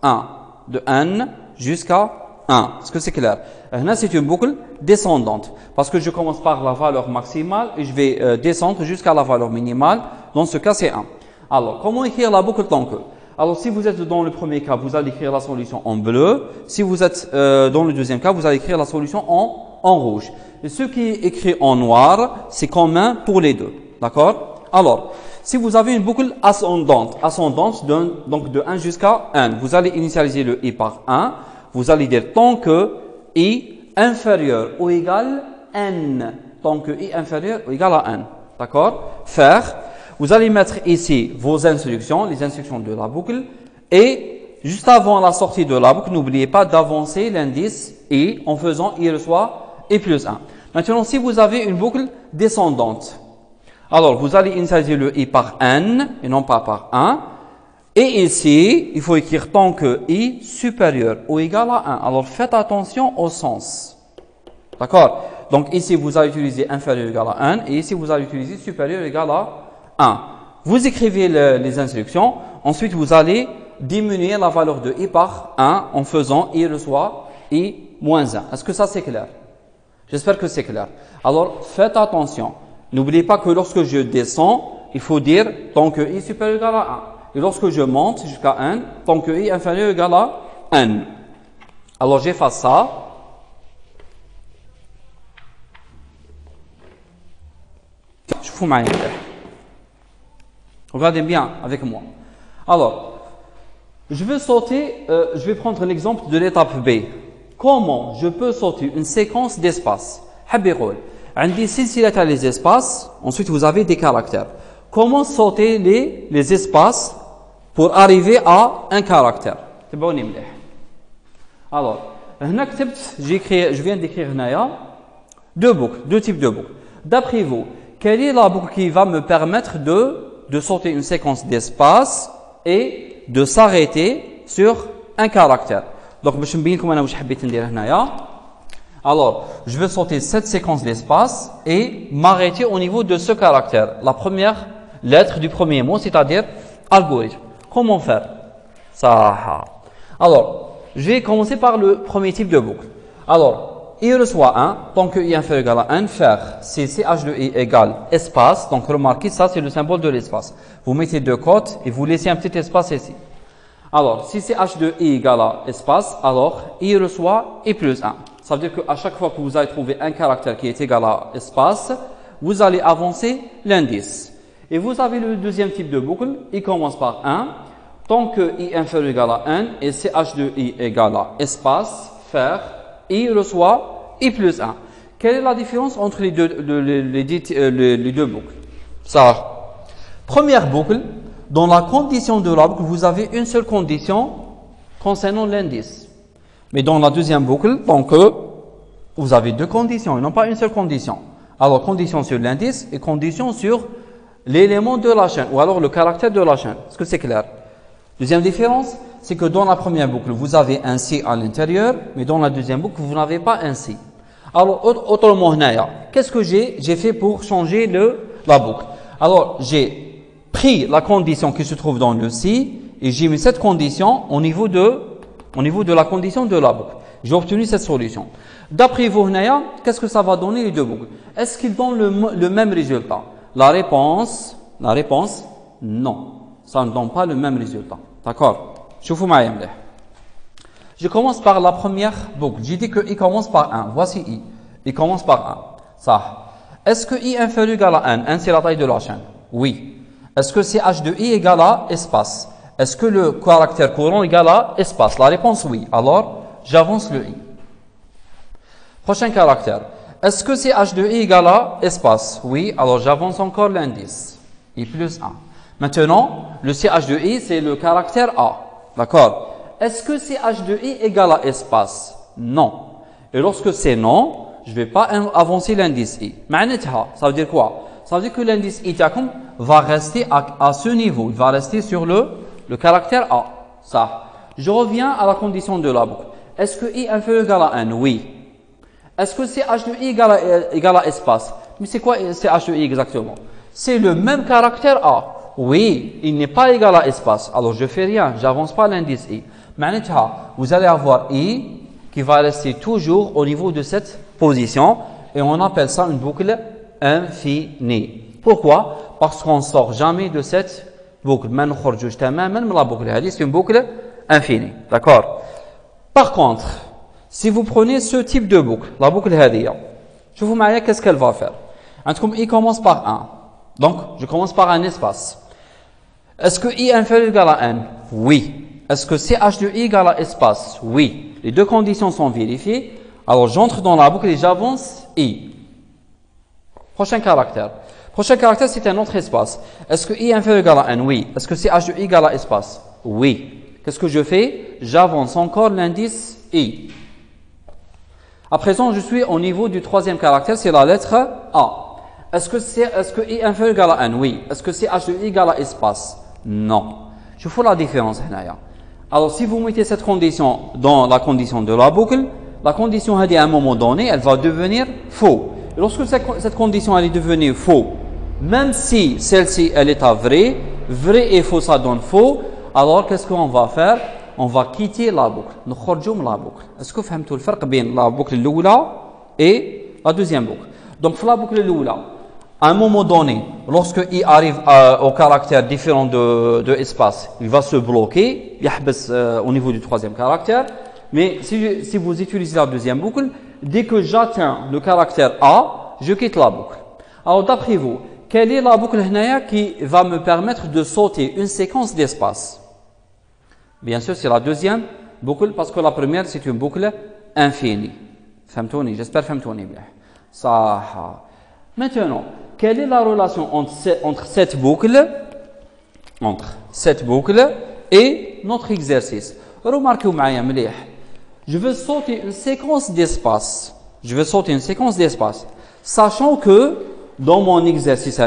1. De n jusqu'à 1. Est-ce que c'est clair? Là, c'est une boucle descendante. Parce que je commence par la valeur maximale et je vais descendre jusqu'à la valeur minimale. Dans ce cas, c'est 1. Alors, comment écrire la boucle tant que? Alors, si vous êtes dans le premier cas, vous allez écrire la solution en bleu. Si vous êtes dans le deuxième cas, vous allez écrire la solution en rouge. Et ce qui est écrit en noir, c'est commun pour les deux. D'accord? Alors, si vous avez une boucle ascendante donc de 1 jusqu'à n, vous allez initialiser le i par 1. Vous allez dire tant que i inférieur ou égal n. Tant que i inférieur ou égal à n. D'accord? Faire. Vous allez mettre ici vos instructions, les instructions de la boucle. Et juste avant la sortie de la boucle, n'oubliez pas d'avancer l'indice i en faisant i reçoit i plus 1. Maintenant, si vous avez une boucle descendante, alors vous allez initialiser le i par n et non pas par 1. Et ici, il faut écrire tant que i supérieur ou égal à 1. Alors faites attention au sens. D'accord? Donc ici, vous allez utiliser inférieur ou égal à 1. Et ici, vous allez utiliser supérieur ou égal à 1. Vous écrivez les instructions. Ensuite, vous allez diminuer la valeur de i par 1 en faisant i reçoit i moins 1. Est-ce que ça c'est clair? J'espère que c'est clair. Alors, faites attention. N'oubliez pas que lorsque je descends, il faut dire tant que i supérieur ou égal à 1. Et lorsque je monte jusqu'à n, tant que i inférieur ou égal à n. Alors, j'efface ça. Je fous ma Regardez bien avec moi. Alors, je vais prendre l'exemple de l'étape B. Comment je peux sauter une séquence d'espace? عندي سلسلة les espaces, ensuite vous avez des caractères. Comment sauter les espaces pour arriver à un caractère? Alors, je viens d'écrire deux types de boucles. D'après vous, quelle est la boucle qui va me permettre de sauter une séquence d'espace et de s'arrêter sur un caractère? Donc, alors, je vais sauter cette séquence d'espace et m'arrêter au niveau de ce caractère. La première lettre du premier mot, c'est-à-dire algorithme. Comment faire? Ça. Alors, je vais commencer par le premier type de boucle. Alors, i reçoit 1, tant que i inférieur égal à 1, faire, c'est ch de i égale espace. Donc, remarquez, ça, c'est le symbole de l'espace. Vous mettez deux côtes et vous laissez un petit espace ici. Alors, si CH de I égale à espace, alors I reçoit I plus 1. Ça veut dire qu'à chaque fois que vous allez trouver un caractère qui est égal à espace, vous allez avancer l'indice. Et vous avez le deuxième type de boucle, I commence par 1. Tant que I inférieur égal à 1 et CH de I égale à espace, faire, I reçoit I plus 1. Quelle est la différence entre les deux boucles? Ça, première boucle, dans la condition de la boucle, vous avez une seule condition concernant l'indice. Mais dans la deuxième boucle, donc, vous avez deux conditions et non pas une seule condition. Alors, condition sur l'indice et condition sur l'élément de la chaîne ou alors le caractère de la chaîne. Est-ce que c'est clair? Deuxième différence, c'est que dans la première boucle, vous avez un C à l'intérieur, mais dans la deuxième boucle, vous n'avez pas un C. Alors, autrement, qu'est-ce que j'ai fait pour changer la boucle? Alors, j'ai pris la condition qui se trouve dans le C et j'ai mis cette condition au niveau de la condition de la boucle. J'ai obtenu cette solution. D'après vous, qu'est-ce que ça va donner les deux boucles? Est-ce qu'ils donnent le même résultat? La réponse, non. Ça ne donne pas le même résultat. D'accord? Je commence par la première boucle. J'ai dit que I commence par 1. Voici I. I commence par 1. Ça. Est-ce que I inférieur égal à 1? 1, c'est la taille de la chaîne. Oui. Est-ce que CH de I égale à espace? Est-ce que le caractère courant égale à espace? La réponse oui. Alors, j'avance le I. Prochain caractère. Est-ce que CH de I égale à espace? Oui. Alors, j'avance encore l'indice. I plus 1. Maintenant, le CH de I, c'est le caractère A. D'accord? Est-ce que CH de I égale à espace? Non. Et lorsque c'est non, je ne vais pas avancer l'indice I. Ça veut dire quoi? Ça veut dire que l'indice I va rester à ce niveau. Il va rester sur le caractère A. Ça. Je reviens à la condition de la boucle. Est-ce que I inférieur égal à 1? Oui. Est-ce que CH de I égale à espace? Mais c'est quoi CH de I exactement? C'est le même caractère A. Oui, il n'est pas égal à espace. Alors, je ne fais rien. J'avance pas l'indice I. Vous allez avoir I qui va rester toujours au niveau de cette position. Et on appelle ça une boucle infinie. Pourquoi? Parce qu'on ne sort jamais de cette boucle. C'est une boucle infinie. D'accord? Par contre, si vous prenez ce type de boucle, la boucle Hadia, je vous montre qu'est-ce qu'elle va faire. I commence par 1. Donc, je commence par un espace. Est-ce que I inférieur égal à 1? Oui. Est-ce que CH de I égale à espace? Oui. Les deux conditions sont vérifiées. Alors, j'entre dans la boucle et j'avance I. Prochain caractère. Prochain caractère, c'est un autre espace. Est-ce que I inférieur égal à 1? Oui. Est-ce que CH de I égale à espace? Oui. Qu'est-ce que je fais? J'avance encore l'indice I. À présent, je suis au niveau du troisième caractère, c'est la lettre A. Est-ce que I inférieur égal à 1? Oui. Est-ce que CH de I égale à espace? Non. Je fais la différence. Alors, si vous mettez cette condition dans la condition de la boucle, la condition à un moment donné, elle va devenir faux. Et lorsque cette condition elle est devenue faux, même si celle-ci elle est à vrai et faux ça donne faux, alors qu'est-ce qu'on va faire? On va quitter la boucle. نخرجوا la boucle. Est-ce que vous فهمتوا الفرق بين la boucle الأولى et la deuxième boucle? Donc, pour la boucle الأولى, à un moment donné, lorsque I arrive au caractère différent de espace, il va se bloquer, au niveau du troisième caractère. Mais si vous utilisez la deuxième boucle, dès que j'atteins le caractère A, je quitte la boucle. Alors, d'après vous, quelle est la boucle qui va me permettre de sauter une séquence d'espace? Bien sûr, c'est la deuxième boucle parce que la première, c'est une boucle infinie. Fhamtouni, j'espère fhamtouni bien. Ça. Maintenant, quelle est la relation entre cette boucle et notre exercice? Remarquez je veux sauter une séquence d'espace. Sachant que dans mon exercice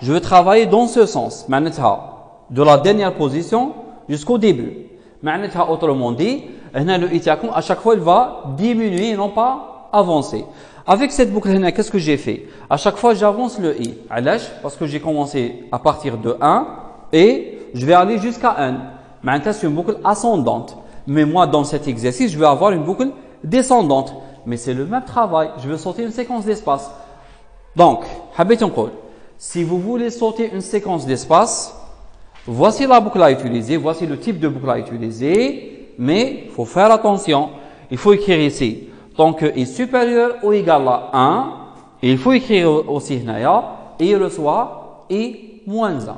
je veux travailler dans ce sens. De la dernière position jusqu'au début. Autrement dit, le itiakon, à chaque fois, il va diminuer et non pas avancer. Avec cette boucle, qu'est-ce que j'ai fait? À chaque fois, j'avance le I. Parce que j'ai commencé à partir de 1 et je vais aller jusqu'à 1. Maintenant, c'est une boucle ascendante. Mais moi, dans cet exercice, je vais avoir une boucle descendante. Mais c'est le même travail. Je veux sauter une séquence d'espace. Donc, si vous voulez sauter une séquence d'espace, Voici la boucle à utiliser, voici le type de boucle à utiliser, mais il faut faire attention. Il faut écrire ici, tant que i supérieur ou égal à 1, et il faut écrire aussi i reçoit i moins 1.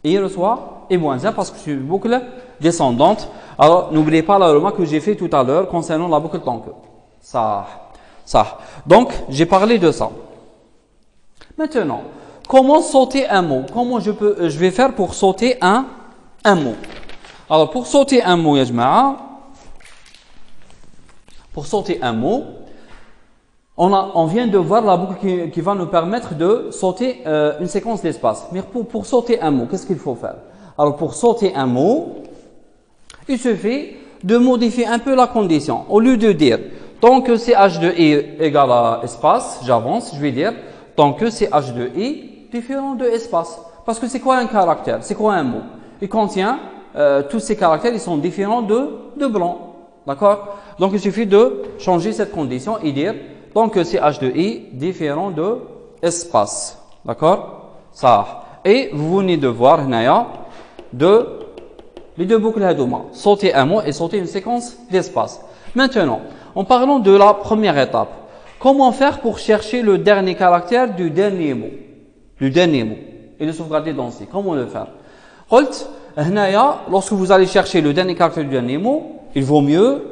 I reçoit i moins 1 parce que c'est une boucle descendante. Alors, n'oubliez pas la remarque que j'ai fait tout à l'heure concernant la boucle tant que. Ça. Donc, j'ai parlé de ça. Maintenant, comment sauter un mot? Comment je vais faire pour sauter un mot? Alors, pour sauter un mot, ya jama'a, pour sauter un mot, on vient de voir la boucle qui va nous permettre de sauter une séquence d'espace. Mais pour sauter un mot, qu'est-ce qu'il faut faire? Alors, pour sauter un mot, il suffit de modifier un peu la condition. Au lieu de dire, tant que ch de i égale à espace, j'avance, je vais dire, tant que ch de i différent de espace. Parce que c'est quoi un caractère? C'est quoi un mot? Il contient, tous ces caractères, ils sont différents de blanc. D'accord? Donc, il suffit de changer cette condition et dire, tant que ch de i différent de espace. D'accord? Ça. Et vous venez de voir, les deux boucles hadouma, sauter un mot et sauter une séquence d'espace. Maintenant, en parlant de la première étape, comment faire pour chercher le dernier caractère du dernier mot? Et le sauvegarder dans C. Comment le faire? Lorsque vous allez chercher le dernier caractère du dernier mot, il vaut mieux,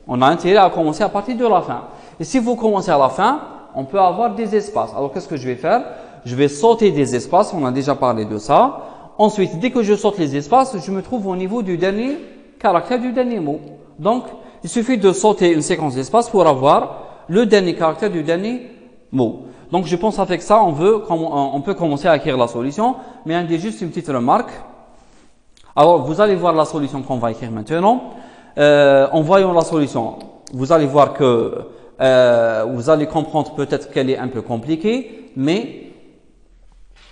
on a intérêt à commencer à partir de la fin. Et si vous commencez à la fin, on peut avoir des espaces. Alors, qu'est-ce que je vais faire? Je vais sauter des espaces, on a déjà parlé de ça. Ensuite, dès que je saute les espaces, je me trouve au niveau du dernier caractère du dernier mot. Donc, il suffit de sauter une séquence d'espace pour avoir le dernier caractère du dernier mot. Donc, je pense avec ça, on peut commencer à écrire la solution. Mais on dit juste une petite remarque. Alors, vous allez voir la solution qu'on va écrire maintenant. En voyant la solution, vous allez voir que vous allez comprendre peut-être qu'elle est un peu compliquée, mais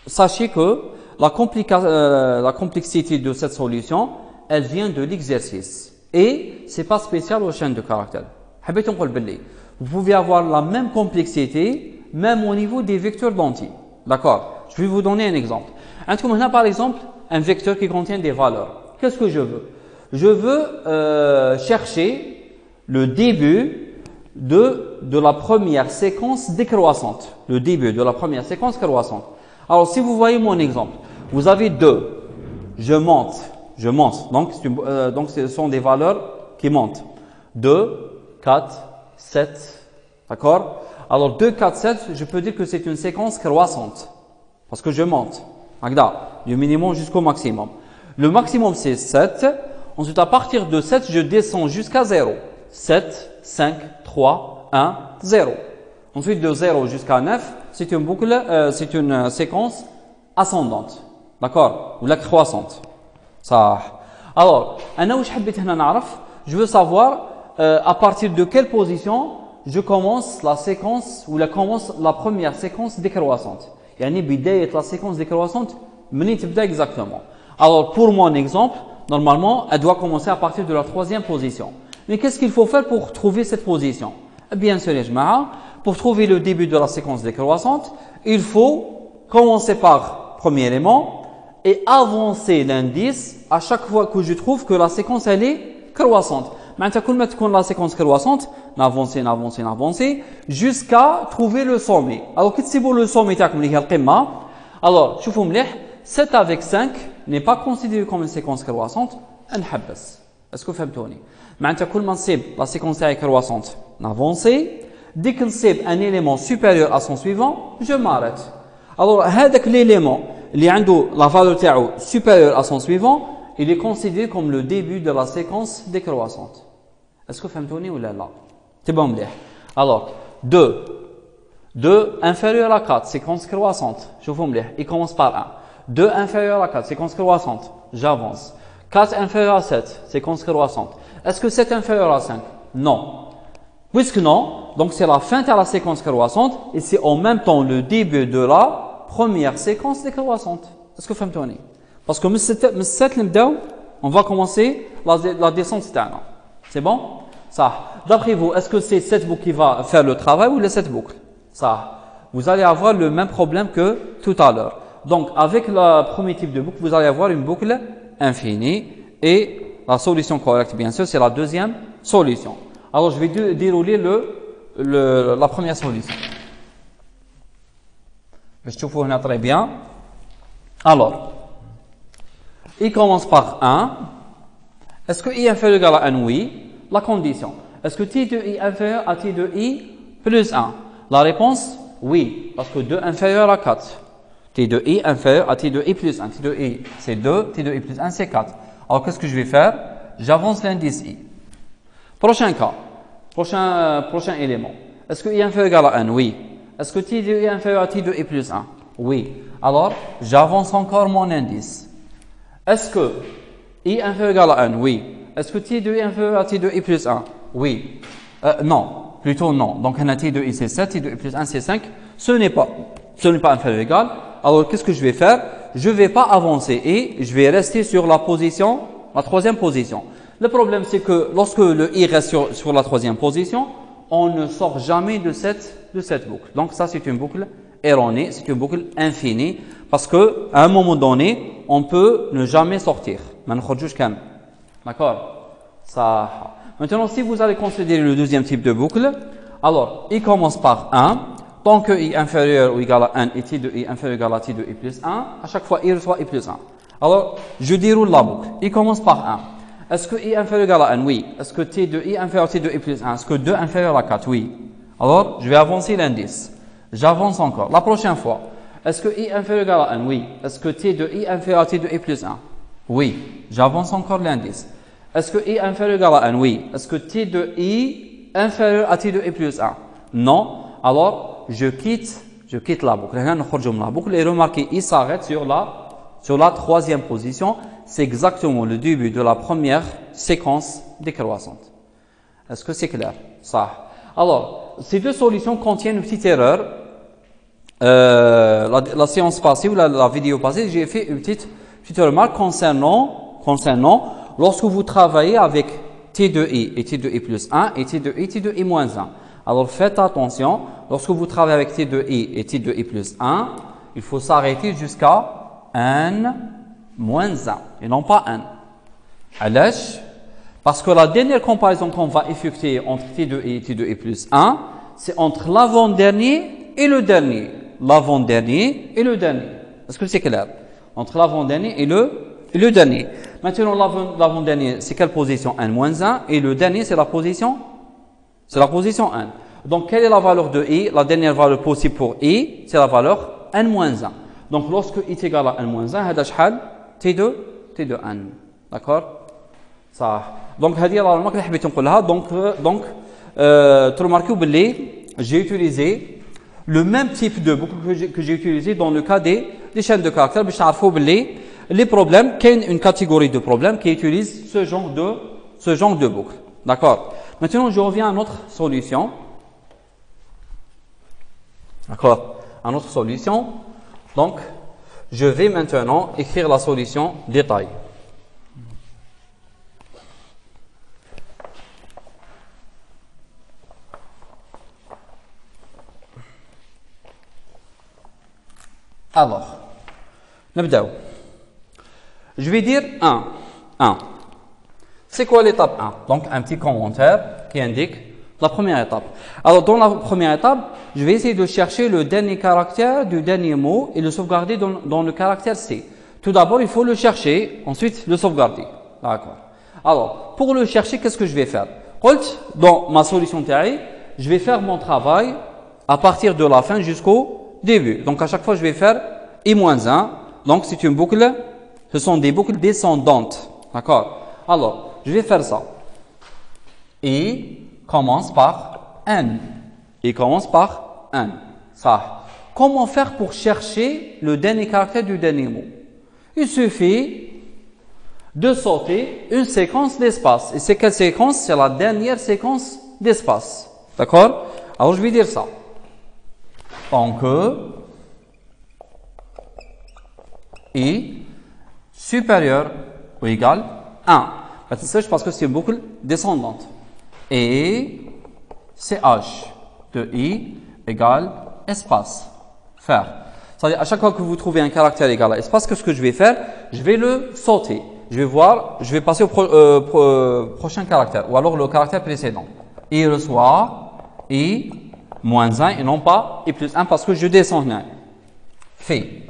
sachez que la complexité de cette solution, elle vient de l'exercice. Et c'est pas spécial aux chaînes de caractères. Vous pouvez avoir la même complexité, même au niveau des vecteurs d'entiers. D'accord? Je vais vous donner un exemple. Par exemple, un vecteur qui contient des valeurs. Qu'est-ce que je veux? Je veux chercher le début de la première séquence décroissante. Le début de la première séquence croissante. Alors, si vous voyez mon exemple, vous avez 2. Je monte. Donc, ce sont des valeurs qui montent. 2, 4, 7. D'accord? Alors, 2, 4, 7, je peux dire que c'est une séquence croissante. Parce que je monte. Du minimum jusqu'au maximum. Le maximum, c'est 7. Ensuite, à partir de 7, je descends jusqu'à 0. 7, 5, 3, 1, 0. Ensuite, de 0 jusqu'à 9, c'est une boucle, c'est une séquence ascendante. D'accord? Ou la croissante. Ça. Alors, je veux savoir à partir de quelle position je commence la séquence ou la première séquence décroissante. يعني بداية la séquence décroissante, منين تبدأ exactement. Alors, pour mon exemple, normalement, elle doit commencer à partir de la 3e position. Mais qu'est-ce qu'il faut faire pour trouver cette position? Bien sûr, pour trouver le début de la séquence décroissante, il faut commencer par premier élément et avancer l'indice à chaque fois que je trouve que la séquence elle est croissante. Maintenant, quand la séquence croissante, n'avancer jusqu'à trouver le sommet. Alors, qu'est-ce que c'est le sommet? Alors, 7 avec 5 n'est pas considéré comme une séquence croissante. Est-ce que vous comprenez? Maintenant, quand la séquence est croissante, n'avancer. Dès que c'est un élément supérieur à son suivant, je m'arrête. Alors, l'élément qui a la valeur supérieure à son suivant, il est considéré comme le début de la séquence décroissante. Est-ce que vous comprenez ou là? C'est bon. Alors, 2 inférieur à 4, séquence croissante. Je vous montre. Il commence par 1. 2 inférieur à 4, séquence croissante. J'avance. 4 inférieur à 7, séquence croissante. Est-ce que 7 inférieur à 5? Non. Puisque non, donc c'est la fin de la séquence croissante et c'est en même temps le début de la première séquence décroissante. Est-ce que vous comprenez? Parce que on va commencer la descente. C'est bon? Ça. D'après vous, est-ce que c'est cette boucle qui va faire le travail ou les 7 boucles? Ça. Vous allez avoir le même problème que tout à l'heure. Donc, avec le premier type de boucle, vous allez avoir une boucle infinie. Et la solution correcte, bien sûr, c'est la deuxième solution. Alors, je vais dérouler la première solution. Je trouve qu'on a très bien. Alors, il commence par 1. Est-ce que i inférieur égal à 1? Oui. La condition. Est-ce que t de i inférieur à t de i plus 1? La réponse, oui. Parce que 2 inférieur à 4. T de i inférieur à t de i plus 1. T de i, c'est 2. T de i plus 1, c'est 4. Alors, qu'est-ce que je vais faire? J'avance l'indice i. Prochain cas. Prochain élément. Est-ce que i inférieur égal à 1? Oui. Est-ce que t de i inférieur à t de i plus 1? Oui. Alors, j'avance encore mon indice. Est-ce que i inférieur égal à 1? Oui. Est-ce que t de i inférieur à t de i plus 1? Oui. Non. Plutôt non. Donc, on a t de i c'est 7, t de i plus 1 c'est 5. Ce n'est pas inférieur égal. Alors, qu'est-ce que je vais faire? Je ne vais pas avancer et je vais rester sur la troisième position. Le problème, c'est que lorsque le i reste sur la troisième position, on ne sort jamais de cette boucle. Donc, ça, c'est une boucle erronée, c'est une boucle infinie, parce qu'à un moment donné, on peut ne jamais sortir. D'accord? Ça. Maintenant, si vous allez considérer le deuxième type de boucle, alors, il commence par 1. Tant que i inférieur ou égal à 1 et t de i inférieur ou égal à t de i plus 1, à chaque fois, i reçoit i plus 1. Alors, je déroule la boucle. Il commence par 1. Est-ce que i inférieur ou égal à 1? Oui. Est-ce que t de i inférieur à t de i plus 1? Est-ce que 2 inférieur à 4? Oui. Alors, je vais avancer l'indice. J'avance encore. La prochaine fois. Est-ce que i inférieur ou égal à 1? Oui. Est-ce que t de i inférieur à t de i plus 1? Oui. J'avance encore l'indice. Est-ce que i inférieur ou égal à 1? Oui. Est-ce que t de i inférieur à t de i plus 1? Non. Alors, je quitte la boucle. La boucle et remarquez, il s'arrête sur la troisième position. C'est exactement le début de la première séquence décroissante. Est-ce que c'est clair? Ça. Alors, ces deux solutions contiennent une petite erreur. La séance passée ou la vidéo passée, j'ai fait une petite remarque concernant lorsque vous travaillez avec t de i et t de i plus 1 et t de i moins 1. Alors, faites attention, lorsque vous travaillez avec t de i et t de i plus 1, il faut s'arrêter jusqu'à n moins 1 et non pas n. Allège, parce que la dernière comparaison qu'on va effectuer entre t de i et t de i plus 1, c'est entre l'avant-dernier et le dernier. L'avant-dernier et le dernier. Est-ce que c'est clair? Entre l'avant-dernier et le dernier. Maintenant, l'avant-dernier, c'est quelle position? n moins 1 et le dernier, c'est la position 1. Donc, quelle est la valeur de i? La dernière valeur possible pour i, c'est la valeur n-1. Donc, lorsque i est égal à n-1, t de n. D'accord? Ça. Donc, c'est la remarque que je voulais dire. Donc, tu remarques que j'ai utilisé le même type de boucle que j'ai utilisé dans le cas des chaînes de caractères. Les problèmes, qu'il y a une catégorie de problèmes qui utilise ce genre de boucle. D'accord? Maintenant, je reviens à notre solution. D'accord? À notre solution. Donc, je vais maintenant écrire la solution détail. Alors, je vais dire 1. C'est quoi l'étape 1? Donc, un petit commentaire qui indique la première étape. Alors, dans la première étape, je vais essayer de chercher le dernier caractère du dernier mot et le sauvegarder dans le caractère C. Tout d'abord, il faut le chercher, ensuite le sauvegarder. D'accord. Alors, pour le chercher, qu'est-ce que je vais faire? Dans ma solution TAI, je vais faire mon travail à partir de la fin jusqu'au début. Donc, à chaque fois, je vais faire I-1. Donc, c'est une boucle. Ce sont des boucles descendantes. D'accord. Alors, je vais faire ça. I commence par N. Il commence par N. Ça. Comment faire pour chercher le dernier caractère du dernier mot? Il suffit de sauter une séquence d'espace. Et c'est quelle séquence? C'est la dernière séquence d'espace. D'accord? Alors, je vais dire ça. Tant que I supérieur ou égal 1. Ça, je pense que c'est une boucle descendante. Et CH de I égale espace. Faire. C'est-à-dire, à chaque fois que vous trouvez un caractère égal à espace, qu'est-ce que je vais faire? Je vais le sauter. Je vais voir, je vais passer au prochain caractère, ou alors le caractère précédent. I reçoit I moins 1 et non pas I plus 1 parce que je descends 1. Fait.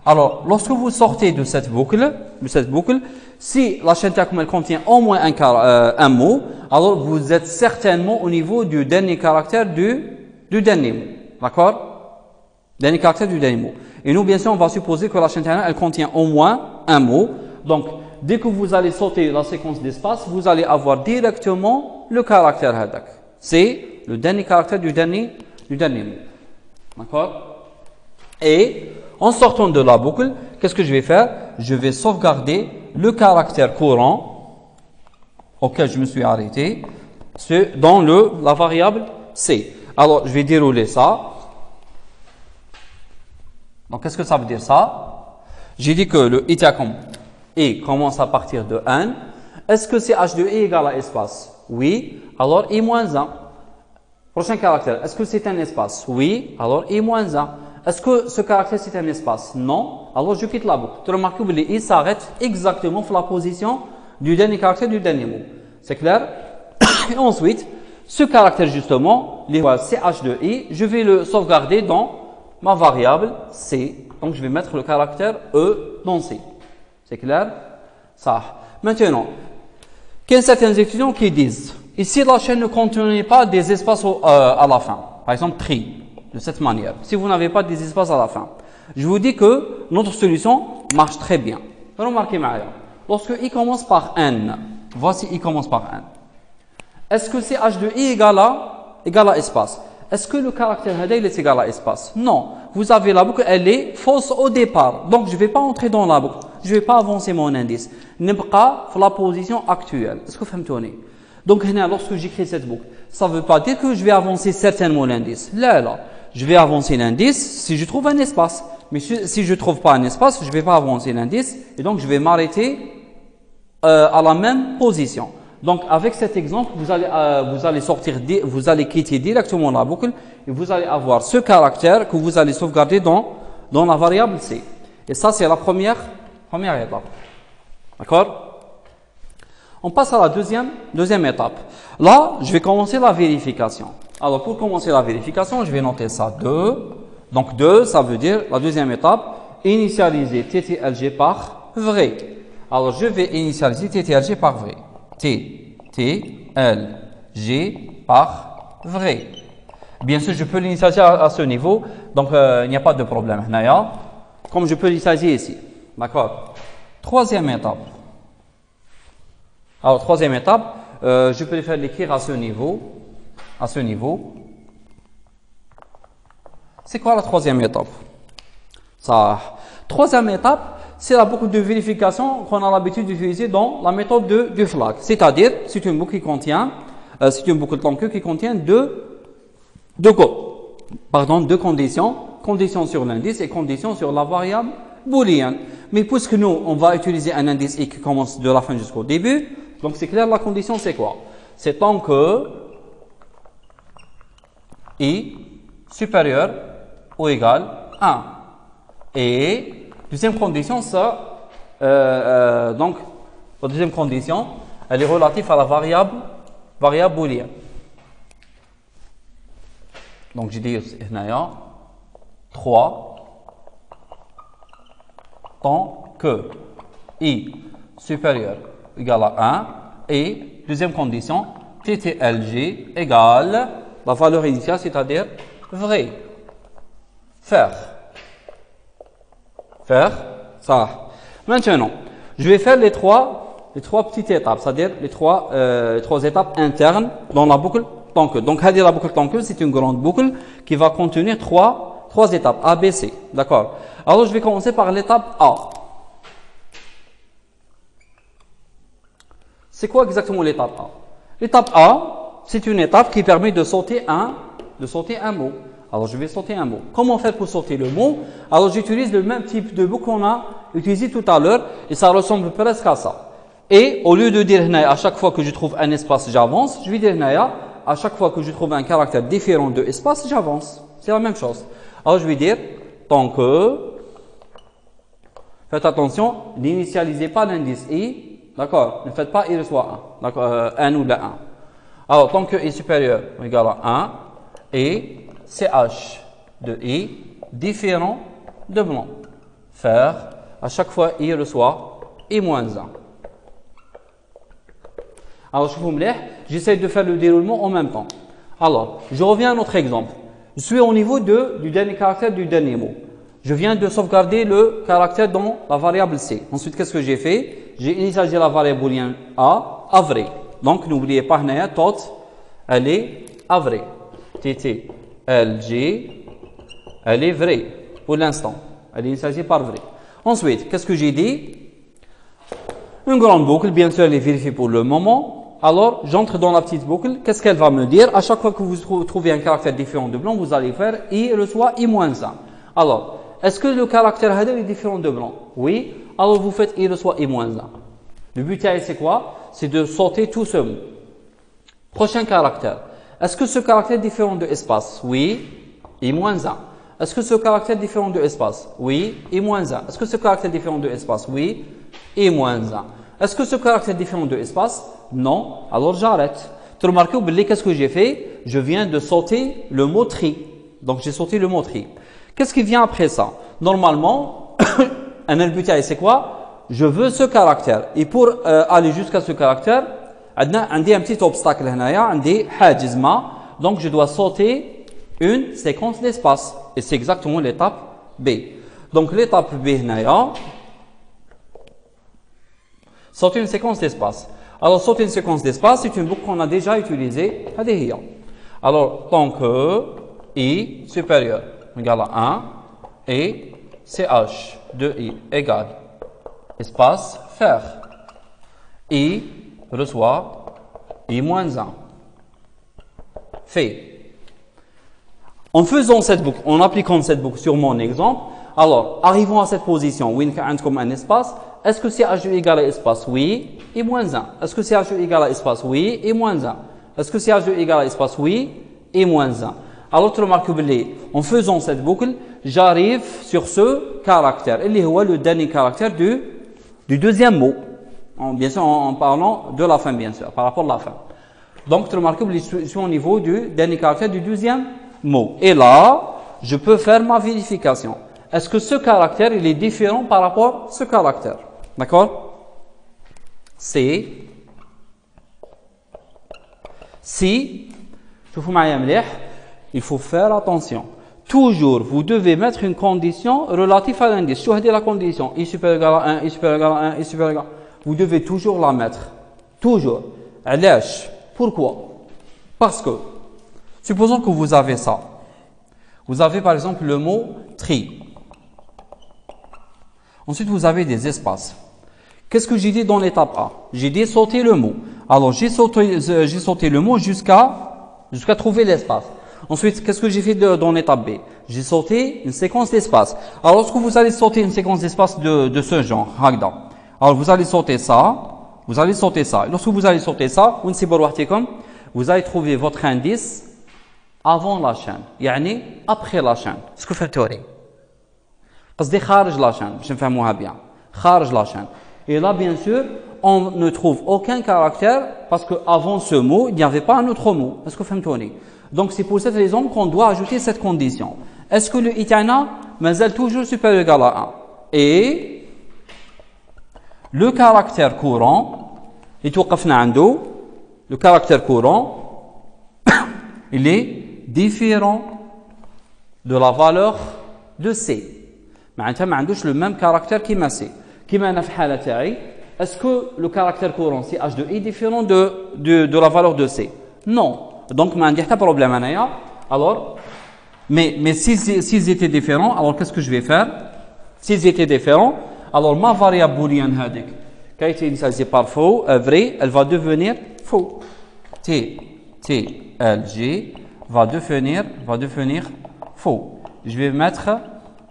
Alors, lorsque vous sortez de cette boucle, si la chaîne Takum elle contient au moins un mot, alors vous êtes certainement au niveau du dernier caractère du dernier mot. D'accord? Dernier caractère du dernier mot. Et nous, bien sûr, on va supposer que la chaîne Takum elle contient au moins un mot. Donc, dès que vous allez sauter la séquence d'espace, vous allez avoir directement le caractère hadak. C'est le dernier caractère du dernier mot. D'accord? Et en sortant de la boucle, qu'est-ce que je vais faire? Je vais sauvegarder le caractère courant auquel je me suis arrêté dans la variable C. Alors, je vais dérouler ça. Donc, qu'est-ce que ça veut dire ça? J'ai dit que le itakum I commence à partir de 1. Est-ce que c'est H de I égale à espace? Oui. Alors, I moins 1. Prochain caractère. Est-ce que c'est un espace? Oui. Alors, I moins 1. Est-ce que ce caractère c'est un espace? Non. Alors, je quitte la boucle. Tu remarques que le I s'arrête exactement sur la position du dernier caractère du dernier mot. C'est clair? Et ensuite, ce caractère justement, c'est H de I, je vais le sauvegarder dans ma variable C. Donc, je vais mettre le caractère E dans C. C'est clair? Ça. Maintenant, il y a certains étudiants qui disent, ici la chaîne ne contenait pas des espaces à la fin. Par exemple, tri, de cette manière. Si vous n'avez pas des espaces à la fin. Je vous dis que notre solution marche très bien. Remarquez Maria. Lorsque I commence par N, voici I commence par N. Est-ce que c'est H de I égale à espace? Est-ce que le caractère Hada est égal à espace? Non. Vous avez la boucle, elle est fausse au départ. Donc, je ne vais pas entrer dans la boucle. Je ne vais pas avancer mon indice. N'ibqa sur la position actuelle. Est-ce que vous comprenez? Donc, lorsque j'écris cette boucle, ça ne veut pas dire que je vais avancer certainement l'indice. Là. Je vais avancer l'indice si je trouve un espace. Mais si je ne trouve pas un espace, je ne vais pas avancer l'indice. Et donc, je vais m'arrêter à la même position. Donc, avec cet exemple, vous allez quitter directement la boucle et vous allez avoir ce caractère que vous allez sauvegarder dans la variable C. Et ça, c'est la première étape. D'accord? On passe à la deuxième étape. Là, je vais commencer la vérification. Alors, pour commencer la vérification, je vais noter ça 2. Donc, 2, ça veut dire la deuxième étape, initialiser TTLG par vrai. Alors, je vais initialiser TTLG par vrai. TTLG par vrai. Bien sûr, je peux l'initialiser à ce niveau, donc il n'y a pas de problème. Comme je peux l'initialiser ici. D'accord? Troisième étape. Alors, troisième étape, je préfère l'écrire à ce niveau. C'est quoi la troisième étape? Troisième étape, c'est la boucle de vérification qu'on a l'habitude d'utiliser dans la méthode du flag. C'est-à-dire, c'est une boucle Tonku qui contient deux conditions. Condition sur l'indice et condition sur la variable booléenne. Mais puisque nous, on va utiliser un indice I qui commence de la fin jusqu'au début, donc c'est clair, la condition c'est quoi? C'est tant que I supérieur ou égal à 1. Et deuxième condition, donc la deuxième condition, elle est relative à la variable booléenne. Donc j'ai dit 3 tant que I supérieur ou égal à 1 et deuxième condition TTLG égale la valeur initiale, c'est-à-dire vrai. Faire ça. Maintenant, je vais faire les trois petites étapes, c'est-à-dire les trois étapes internes dans la boucle Tonku. Donc, la boucle Tonku, c'est une grande boucle qui va contenir trois étapes, A, B, C. D'accord? Alors, je vais commencer par l'étape A. C'est quoi exactement l'étape A? L'étape A, c'est une étape qui permet de sauter un mot. Alors, je vais sauter un mot. Comment faire pour sauter le mot? Alors, j'utilise le même type de boucle qu'on a utilisé tout à l'heure et ça ressemble presque à ça. Et au lieu de dire à chaque fois que je trouve un espace, j'avance, je vais dire à chaque fois que je trouve un caractère différent de espace, j'avance. C'est la même chose. Alors, je vais dire tant que, faites attention, n'initialisez pas l'indice i, d'accord? Ne faites pas i reçoit 1, d'accord, n ou la 1. Alors, tant que i supérieur ou égal à 1 et ch de i différent de blanc. Faire, à chaque fois i reçoit i moins 1. Alors, je vous me j'essaie de faire le déroulement en même temps. Alors, je reviens à notre exemple. Je suis au niveau du dernier caractère du dernier mot. Je viens de sauvegarder le caractère dans la variable c. Ensuite, qu'est-ce que j'ai fait? J'ai initialisé la variable booléenne a à vrai. Donc, n'oubliez pas, tot, elle est à vrai. tt, lg, elle est vraie pour l'instant. Elle est initialisée par vrai. Ensuite, qu'est-ce que j'ai dit? Une grande boucle, bien sûr, elle est vérifiée pour le moment. Alors, j'entre dans la petite boucle. Qu'est-ce qu'elle va me dire? À chaque fois que vous trouvez un caractère différent de blanc, vous allez faire i reçoit i moins 1. Alors, est-ce que le caractère header est différent de blanc? Oui. Alors, vous faites i reçoit i moins 1. Le but, c'est quoi? C'est de sauter tout ce mot. Prochain caractère. Est-ce que ce caractère est différent de espace? Oui. I moins 1. Est-ce que ce caractère est différent de espace? Oui. I moins 1. Est-ce que ce caractère est différent de espace? Oui. I moins 1. Est-ce que ce caractère est différent de espace? Non. Alors j'arrête. Tu remarques, qu'est-ce que j'ai fait? Je viens de sauter le mot tri. Donc j'ai sauté le mot tri. Qu'est-ce qui vient après ça? Normalement, un but c'est quoi? Je veux ce caractère. Et pour aller jusqu'à ce caractère, on a un petit obstacle donc je dois sauter une séquence d'espace. Et c'est exactement l'étape B. Donc l'étape B, sauter une séquence d'espace. Alors, sauter une séquence d'espace, c'est une boucle qu'on a déjà utilisée. Alors, tant que i supérieur égale à 1 et ch de i égale espace faire. I reçoit i moins 1. Fait. En faisant cette boucle, en appliquant cette boucle sur mon exemple, alors, arrivons à cette position, où il y a comme un espace. Est-ce que c'est h de égal à espace? Oui. Et moins 1. Est-ce que c'est h de égal à espace? Oui. Et moins 1. Est-ce que c'est h de égal à espace? Oui. Et moins 1. Alors, tu remarques que en faisant cette boucle, j'arrive sur ce caractère. Il est le dernier caractère du deuxième mot. Bien sûr, en parlant de la fin, bien sûr, par rapport à la fin. Donc, tu remarques que je suis au niveau du dernier caractère du deuxième mot. Et là, je peux faire ma vérification. Est-ce que ce caractère, il est différent par rapport à ce caractère? D'accord? Si, il faut faire attention. Toujours, vous devez mettre une condition relative à l'indice. Je la condition. I supérieur égal à 1, I supérieur égal à 1, I supérieur égal à 1. Vous devez toujours la mettre. Toujours. Pourquoi? Parce que, supposons que vous avez ça. Vous avez par exemple le mot tri. Ensuite, vous avez des espaces. Qu'est-ce que j'ai dit dans l'étape A? J'ai dit sauter le mot. Alors, j'ai sauté le mot jusqu'à trouver l'espace. Ensuite, qu'est-ce que j'ai fait dans l'étape B? J'ai sauté une séquence d'espace. Alors, lorsque vous allez sauter une séquence d'espace de ce genre, alors vous allez sauter ça, vous allez sauter ça. Lorsque vous allez sauter ça, vous allez trouver votre indice avant la chaîne, yani après la chaîne. Ce que fait théorie. قصدي خارج la chaîne, je نفهموها bien. خارج la chaîne. Et là, bien sûr, on ne trouve aucun caractère parce qu'avant ce mot, il n'y avait pas un autre mot. Est-ce que vous comprenez? Donc, c'est pour cette raison qu'on doit ajouter cette condition. Est-ce que le itana mazal toujours supérieur égal à 1? Et le caractère courant, le caractère courant, il est différent de la valeur de C. معناتها ما عندوش le même caractère كيما C. كيما أنا في الحالة تاعي, est-ce que le caractère courant CH de I est différent de la valeur de C? Non. Donc ما عندي حتى problème أنايا. Alors, mais s'ils étaient différents, alors qu'est-ce que je vais faire? S'ils étaient différents, alors ma variable booléenne هذيك qui a été initialisée par faux, vrai, elle va devenir faux. TLG va devenir faux. Je vais mettre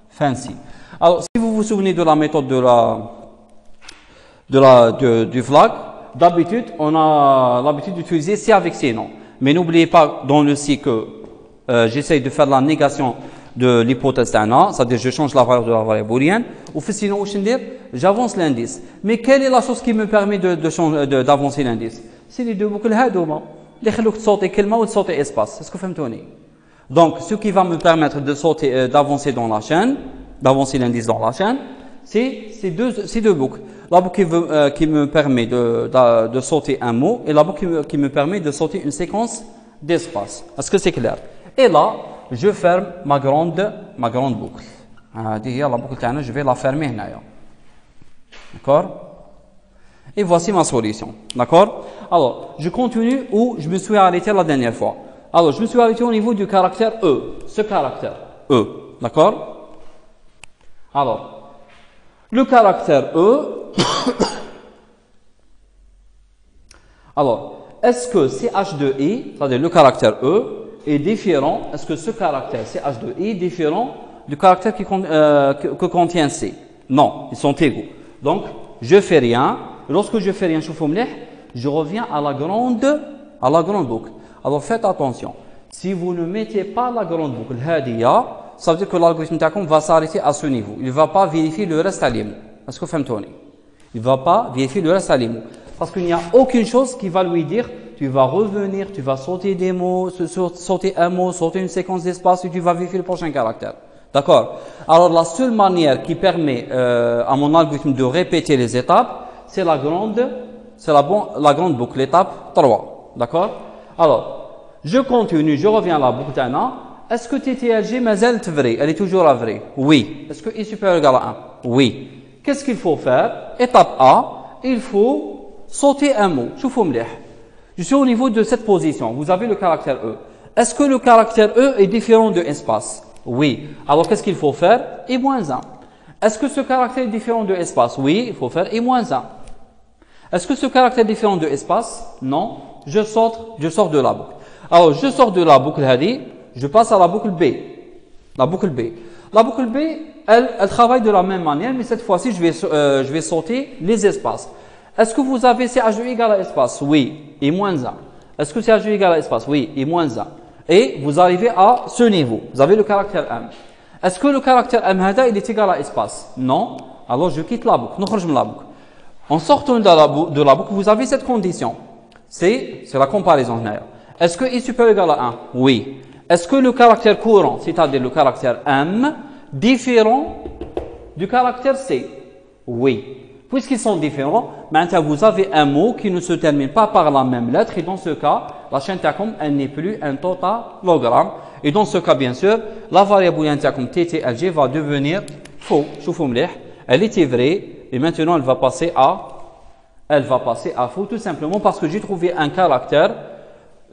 fancy. Alors, si vous vous souvenez de la méthode du flag, d'habitude, on a l'habitude d'utiliser C avec C, non. Mais n'oubliez pas dans le C que j'essaye de faire la négation de l'hypothèse تاعنا, c'est-à-dire je change la valeur de la variable booléenne, ou sinon j'avance l'indice. Mais quelle est la chose qui me permet d'avancer l'indice? C'est les deux boucles هادوما اللي يخلوك تصوتي كلمة وتصوتي espace. Est-ce que vous فهمتوني? Donc ce qui va me permettre de sauter, d'avancer dans la chaîne, d'avancer l'indice dans la chaîne, c'est ces deux boucles. La boucle qui me permet de sauter un mot et la boucle qui me permet de sauter une séquence d'espace. Est-ce que c'est clair? Et là, je ferme ma grande boucle. La boucle تاعنا, je vais la fermer هنايا. D'accord? Et voici ma solution. D'accord? Alors, je continue où je me suis arrêté la dernière fois. Alors, je me suis arrêté au niveau du caractère E. Ce caractère E. D'accord? Alors, le caractère E. Alors, est-ce que CH2I, c'est-à-dire le caractère E, est différent? Est-ce que ce caractère CH2I est différent du caractère que contient C? Non, ils sont égaux. Donc, je fais rien. Lorsque je fais rien, je reviens à la grande boucle. Alors, faites attention. Si vous ne mettez pas la grande boucle, ça veut dire que l'algorithme va s'arrêter à ce niveau. Il ne va pas vérifier le reste à l'IMO. Est-ce que vous faites? Il ne va pas vérifier le reste à l'IMO. Parce qu'il n'y a aucune chose qui va lui dire, tu vas revenir, tu vas sauter des mots, sauter un mot, sauter une séquence d'espace et tu vas vérifier le prochain caractère. D'accord? Alors, la seule manière qui permet à mon algorithme de répéter les étapes, c'est la grande boucle, l'étape 3. D'accord? Alors, je continue, je reviens à la boucle d'Anna. Est-ce que TTLG mazal vrai? Elle est toujours vraie? Oui. Est-ce que I supérieur égal à 1? Oui. Qu'est-ce qu'il faut faire? Étape A, il faut sauter un mot. Je suis au niveau de cette position. Vous avez le caractère E. Est-ce que le caractère E est différent de espace? Oui. Alors, qu'est-ce qu'il faut faire? I-1. Est-ce que ce caractère est différent de espace? Oui, il faut faire I-1. Est-ce que ce caractère est différent de espace? Non. Je sors de la boucle. Alors, je sors de la boucle Hadi, je passe à la boucle B. La boucle B. La boucle B, elle travaille de la même manière, mais cette fois-ci, je vais sauter les espaces. Est-ce que vous avez CH2 égal à espace? Oui. Et moins 1. Est-ce que CH2 égal à espace? Oui. Et moins 1. Et vous arrivez à ce niveau. Vous avez le caractère M. Est-ce que le caractère M, il est égal à espace? Non. Alors, je quitte la boucle. En sortant de la boucle, vous avez cette condition. C'est la comparaison. Est-ce que I supérieur égal à 1? Oui. Est-ce que le caractère courant, c'est-à-dire le caractère M, différent du caractère C? Oui. Puisqu'ils sont différents, maintenant vous avez un mot qui ne se termine pas par la même lettre. Et dans ce cas, la chaîne TACOM, elle n'est plus un totalogramme. Et dans ce cas, bien sûr, la variable booléenne TACOM TTLG va devenir faux. Elle était vraie. Et maintenant, elle va passer à faux, tout simplement parce que j'ai trouvé un caractère,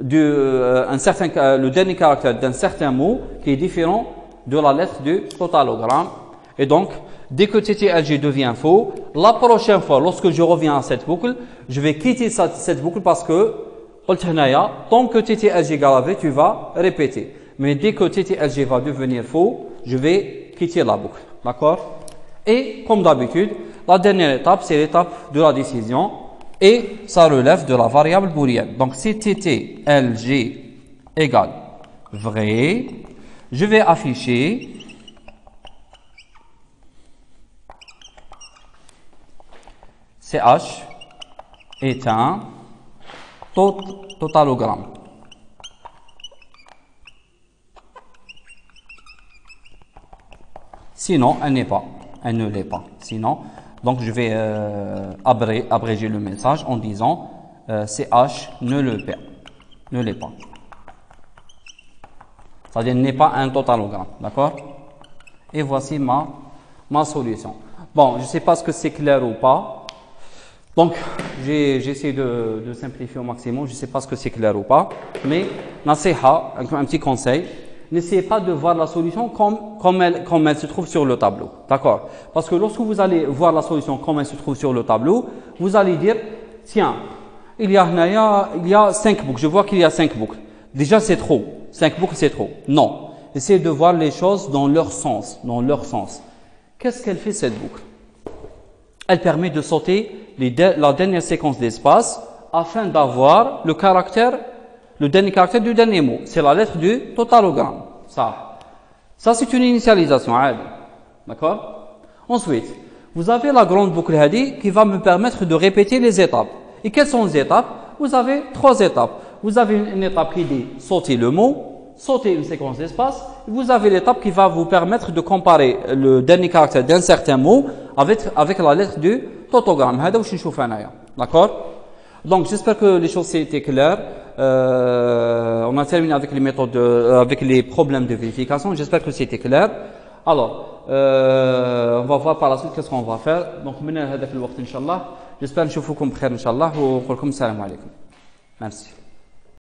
le dernier caractère d'un certain mot qui est différent de la lettre du totalogramme. Et donc, dès que TTLG devient faux, la prochaine fois, lorsque je reviens à cette boucle, je vais quitter cette boucle parce que, tant que TTLG égale à V, tu vas répéter. Mais dès que TTLG va devenir faux, je vais quitter la boucle. D'accord? Et, comme d'habitude, la dernière étape, c'est l'étape de la décision et ça relève de la variable booléenne. Donc, si TTLG égale vrai, je vais afficher CH est un totalogramme. Sinon, elle n'est pas. Elle ne l'est pas. Sinon, donc je vais abréger le message en disant CH ne l'est pas. C'est-à-dire n'est pas un totalogramme. D'accord? Et voici ma solution. Bon, je ne sais pas ce que c'est clair ou pas. Donc, j'ai essayé de simplifier au maximum. Je ne sais pas ce que c'est clair ou pas. Mais, nasiha, un petit conseil. N'essayez pas de voir la solution comme elle se trouve sur le tableau. D'accord? Parce que lorsque vous allez voir la solution comme elle se trouve sur le tableau, vous allez dire, tiens, il y a 5 boucles. Je vois qu'il y a 5 boucles. Déjà, c'est trop. 5 boucles, c'est trop. Non. Essayez de voir les choses dans leur sens. Qu'est-ce qu'elle fait, cette boucle? Elle permet de sauter la dernière séquence d'espace afin d'avoir le dernier caractère du dernier mot. C'est la lettre du totalogramme. Ça. Ça, c'est une initialisation. D'accord? Ensuite, vous avez la grande boucle hadi qui va me permettre de répéter les étapes. Et quelles sont les étapes? Vous avez 3 étapes. Vous avez une étape qui dit sauter le mot, sauter une séquence d'espace. Vous avez l'étape qui va vous permettre de comparer le dernier caractère d'un certain mot avec la lettre du tautogramme. D'accord? Donc, j'espère que les choses étaient claires. On a terminé avec les méthodes, avec les problèmes de vérification. J'espère que c'était clair. Alors, on va voir par la suite qu'est-ce qu'on va faire. Donc, من هذا في الوقت إن شاء الله. J'espère نشوفكم بخير إن شاء الله ونقول لكم السلام عليكم. Merci.